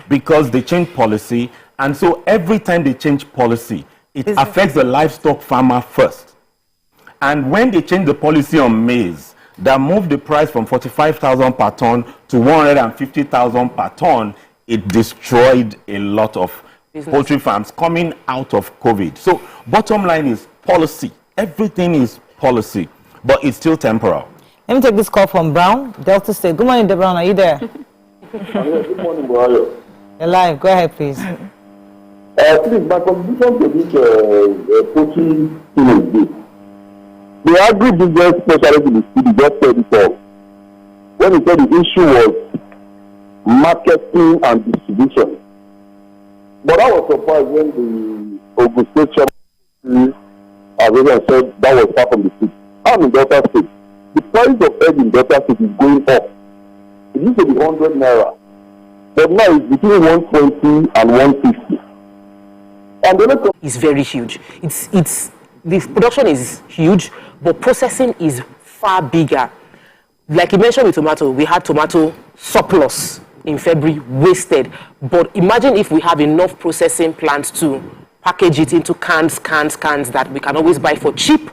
because they changed policy. And so every time they change policy, it affects the livestock farmer first. And when they changed the policy on maize, that moved the price from 45,000 per ton to 150,000 per ton, it destroyed a lot of poultry farms coming out of COVID. So bottom line is policy. Everything is policy, but it's still temporal. Let me take this call from Brown, Delta State. Good morning, Brown. Are you there? Good morning, Brian. You're live. Go ahead, please. Please, my contribution to this poultry thing is this. The agribusiness specialist in the city just said it all. When he said the issue was marketing and distribution. But I was surprised when the Ogun State Chairman said that was far from the city. I'm in Delta State. The price of egg in Delta State is going up. It used to be 100 naira. But now it's between 120 and 150. And the is very huge. The production is huge, but processing is far bigger. Like you mentioned with tomato, we had tomato surplus in February, wasted. But imagine if we have enough processing plants to package it into cans that we can always buy for cheap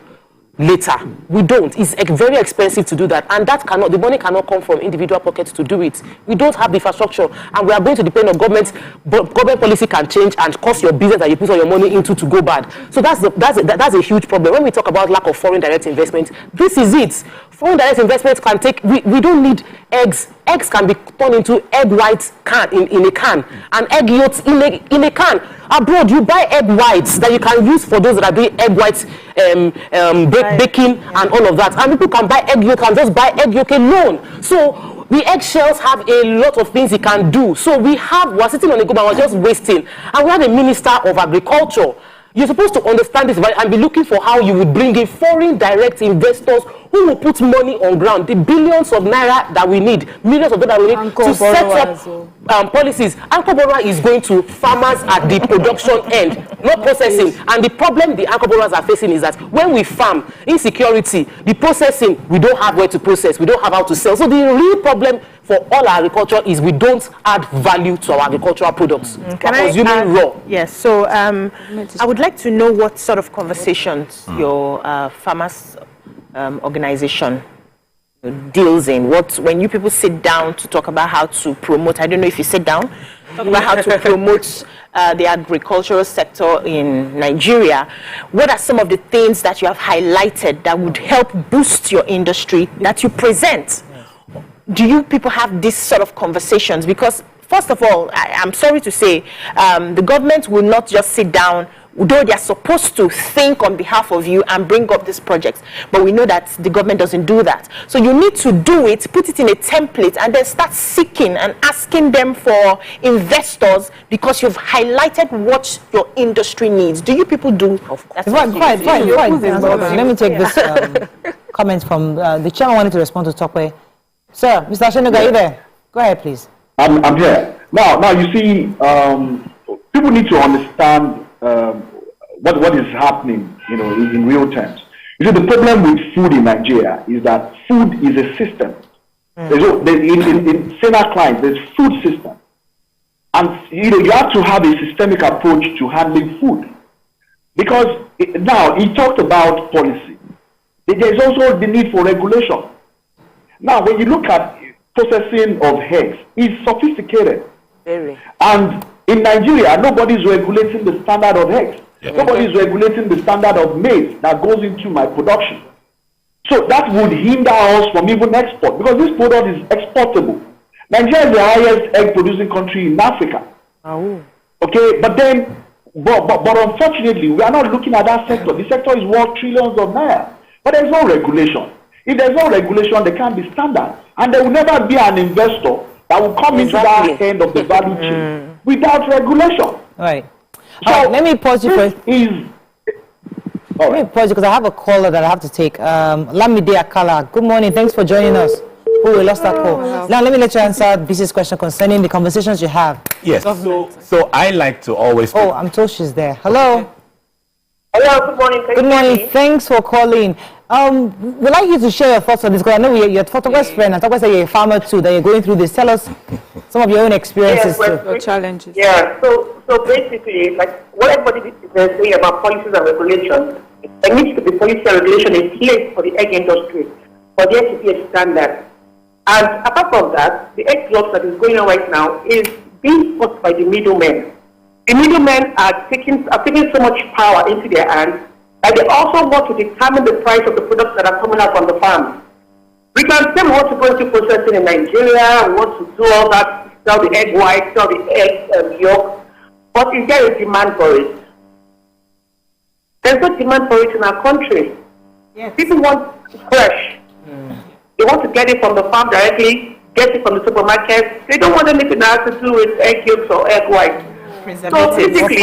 later. We don't. It's very expensive to do that, and the money cannot come from individual pockets to do it. We don't have the infrastructure, and we are going to depend on government. But government policy can change and cause your business that you put all your money into to go bad. So that's a huge problem. When we talk about lack of foreign direct investment, this is it. Foreign direct investment can take. We don't need eggs. Eggs can be turned into egg whites in a can, and egg yolks in a can. Abroad, you buy egg whites that you can use for those that are doing egg whites baking and all of that. And people can buy egg yolk and just buy egg yolk alone. So the eggshells have a lot of things it can do. So we're sitting on a go, but we're just wasting. And we have a minister of agriculture. You're supposed to understand this and be looking for how you would bring in foreign direct investors who will put money on ground. The billions of naira that we need, millions of dollars that we need to set up policies. Anchor borrower is going to farmers at the production end, not processing. And the problem the anchor borrowers are facing is that when we farm, insecurity, the processing, we don't have where to process, we don't have how to sell. So the real problem for all our agriculture is we don't add value to our agricultural products. Consuming raw. Yes, so I would like to know what sort of conversations your farmers organization deals in. When you people sit down to talk about how to promote, I don't know if you sit down, talk about how to promote the agricultural sector in Nigeria, what are some of the things that you have highlighted that would help boost your industry that you present? Do you people have this sort of conversations? Because first of all, I'm sorry to say, the government will not just sit down, though they are supposed to think on behalf of you and bring up these projects. But we know that the government doesn't do that. So you need to do it, put it in a template, and then start seeking and asking them for investors because you've highlighted what your industry needs. Do you people do? Fine. Let me take this comment from the chairman wanted to respond to Tokwe. Sir, Mr. Ashenoga, are you there? Go ahead, please. I'm here. Now, you see, people need to understand what is happening, is in real terms. You see, the problem with food in Nigeria is that food is a system. In Sena Klein, there's food system. And you have to have a systemic approach to handling food. Because now, he talked about policy. There's also the need for regulation. Now, when you look at processing of eggs, it's sophisticated. Very. And in Nigeria, nobody's regulating the standard of eggs. Nobody's regulating the standard of maize that goes into my production. So that would hinder us from even export, because this product is exportable. Nigeria is the highest egg producing country in Africa. Okay, but unfortunately, we are not looking at that sector. The sector is worth trillions of naira. But there's no regulation. If there's no regulation, there can't be standard. And there will never be an investor that will come into that end of the value chain without regulation. Right. So let me pause you for let me pause you because I have a caller that I have to take. Lamide Akala, good morning. Thanks for joining us. Oh, we lost that call. Now let me let you answer BC's question concerning the conversations you have. Yes. So I like to always. Oh, I'm told she's there. Hello. Hello. Good morning. Good morning. Thanks for calling. We'd like you to share your thoughts on this because I know you're Toto's friend and Toto said you're a farmer too, that you're going through this. Tell us some of your own experiences too. Your challenges. Yeah, so basically, like what everybody is saying about policies and regulations, there needs to be policy and regulation in place for the egg industry, for there to be a standard. And apart from that, the egg glut that is going on right now is being forced by the middlemen. The middlemen are taking so much power into their hands that they also want to determine the price of the products that are coming out from the farm. We can say we want to go into processing in Nigeria, we want to do all that, sell the egg white, sell the egg yolk, but is there a demand for it? There's no demand for it in our country. Yes. People want fresh. They want to get it from the farm directly, get it from the supermarket. They don't want anything that has to do with egg yolks or egg white. So basically,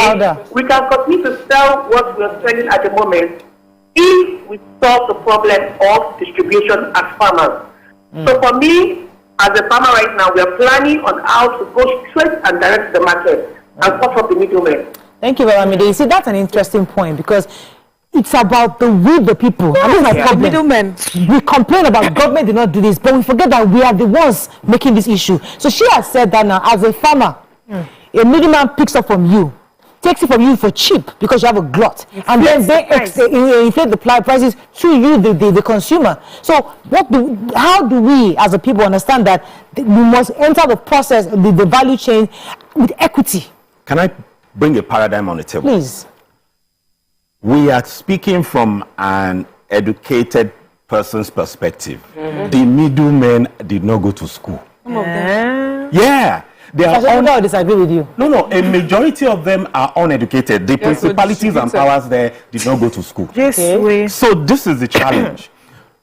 we can continue to sell what we are selling at the moment if we solve the problem of distribution as farmers. So for me, as a farmer right now, we are planning on how to go straight and direct to the market and cut off the middlemen. Thank you, Veramide. You see, that's an interesting point because it's about the people. And this is my problem. Middlemen. We complain about government did not do this, but we forget that we are the ones making this issue. So she has said that now, as a farmer, a middleman picks up from you, takes it from you for cheap because you have a glut, and then they inflate the prices to you, the consumer. So how do we as a people understand that we must enter the process, the value chain with equity? Can I bring a paradigm on the table? Please. We are speaking from an educated person's perspective. The middlemen did not go to school. Some of them. Yeah. I disagree with you. No, a majority of them are uneducated. The principalities and powers there did not go to school. Yes, so this is the challenge.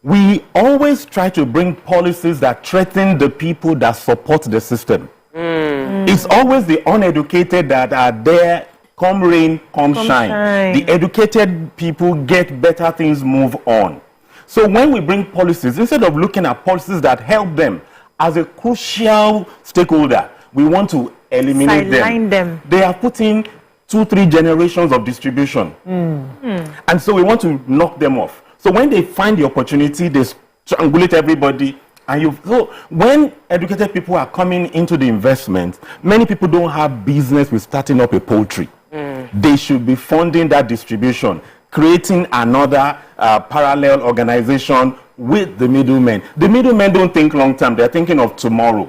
We always try to bring policies that threaten the people that support the system. It's always the uneducated that are there, come rain, come shine. The educated people get better things, move on. So when we bring policies, instead of looking at policies that help them as a crucial stakeholder, we want to eliminate them. They are putting 2-3 generations of distribution. And so we want to knock them off. So when they find the opportunity, they strangulate everybody. And so when educated people are coming into the investment, many people don't have business with starting up a poultry. They should be funding that distribution, creating another parallel organization with the middlemen. The middlemen don't think long term, they're thinking of tomorrow.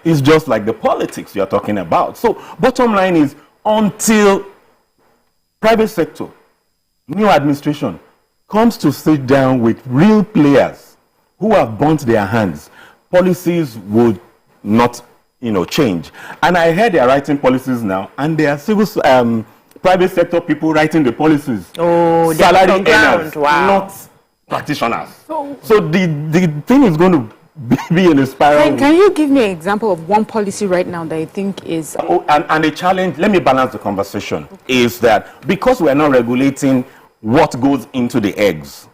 It's just like the politics you're talking about. So bottom line is, until private sector, new administration comes to sit down with real players who have burnt their hands, policies would not change. And I heard they're writing policies now, and there are private sector people writing the policies. Salary earners, not practitioners. So the thing is going to be in a spiral. Can you give me an example of one policy right now that you think is... And the challenge, let me balance the conversation, is that because we're not regulating what goes into the eggs,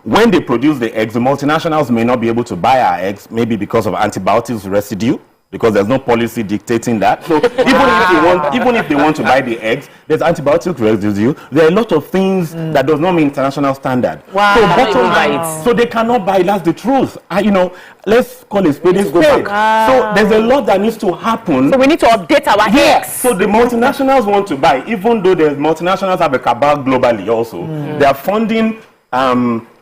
when they produce the eggs, the multinationals may not be able to buy our eggs, maybe because of antibiotics residue. because there's no policy dictating that. So even if they want to buy the eggs, there's antibiotic residue. There are a lot of things that does not meet international standard. Wow. So bottom line, so they cannot buy. That's the truth. Let's call it spade a spade. So there's a lot that needs to happen. So we need to update our eggs. So the multinationals want to buy, even though the multinationals have a cabal globally also. They are funding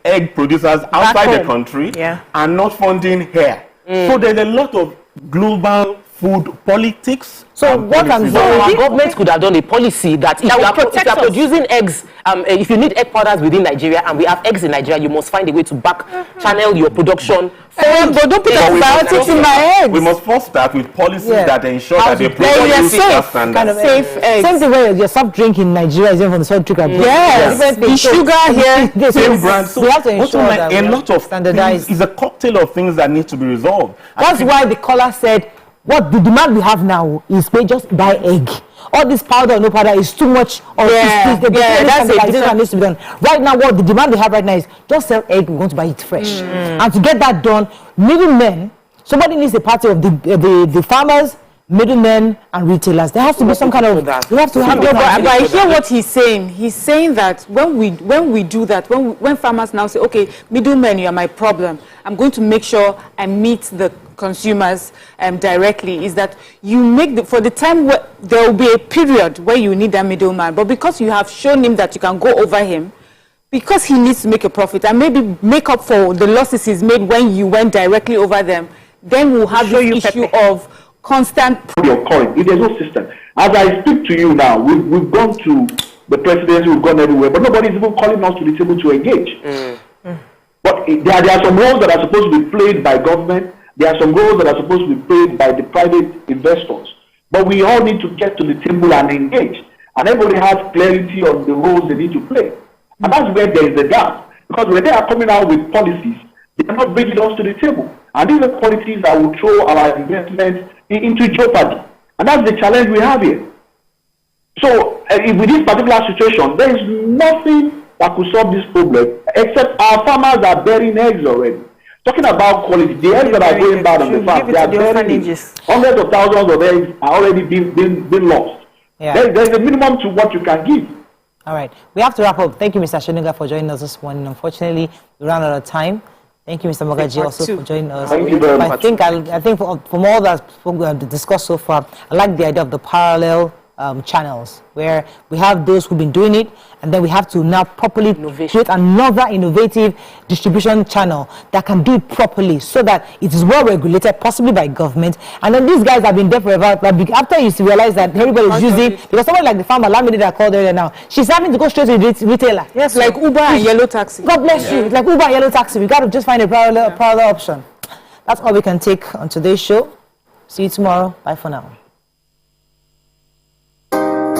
egg producers outside the country and not funding here. So there's a lot of global food politics. So what I'm saying, our government could have done a policy that if you are producing eggs, if you need egg powders within Nigeria and we have eggs in Nigeria, you must find a way to back channel your production. But don't put antibiotics in my eggs. We must first start with policies that ensure that they produce safe standards. Safe eggs. Same thing when your soft drink in Nigeria is even from the soft drink abroad. Yes, the sugar here. Same brand. So we have to ensure that a lot of standardized. It's a cocktail of things that need to be resolved. That's why the caller said, what the demand we have now is just buy egg. All this powder or no powder is too much. That's it. Needs to be done. Right now, what the demand we have right now is just sell egg. We want to buy it fresh. And to get that done, middlemen. Somebody needs a party of the farmers, middlemen, and retailers. There has to be some kind of. We have to have. But I hear what he's saying. He's saying that when we do that, when farmers now say, okay, middlemen, you are my problem. I'm going to make sure I meet the consumers directly, is that you make for the time where there will be a period where you need that middleman, but because you have shown him that you can go over him, because he needs to make a profit and maybe make up for the losses he's made when you went directly over them, then we'll have this issue of constant. Your coin. If there's no system, as I speak to you now, we've gone to the presidency, we've gone everywhere, but nobody's even calling us to the table to engage. But there are some roles that are supposed to be played by government. There are some roles that are supposed to be played by the private investors. But we all need to get to the table and engage. And everybody has clarity on the roles they need to play. And that's where there is a gap. Because when they are coming out with policies, they are not bringing us to the table. And these are policies that will throw our investments into jeopardy. And that's the challenge we have here. So, with this particular situation, there is nothing that could solve this problem, except our farmers are burying eggs already. Talking about quality, the eggs that are going bad on the farm, they are burying hundreds of thousands of eggs are already been lost. There's a minimum to what you can give. All right, we have to wrap up. Thank you, Mr. Shonuga, for joining us this morning. Unfortunately, we ran out of time. Thank you, Mr. Mogaji, also for joining us. Thank you very much. I think from all that we've discussed so far, I like the idea of the parallel channels, where we have those who've been doing it, and then we have to now properly create another innovative distribution channel that can do it properly, so that it is well regulated, possibly by government. And then these guys have been there forever. But after you realize that everybody is using, because someone like the farmer, Lamidi, that I called earlier now, she's having to go straight to the retailer. Yes, like Uber and Yellow Taxi. God bless you. It's like Uber and Yellow Taxi. We got to just find a parallel option. That's all we can take on today's show. See you tomorrow. Bye for now.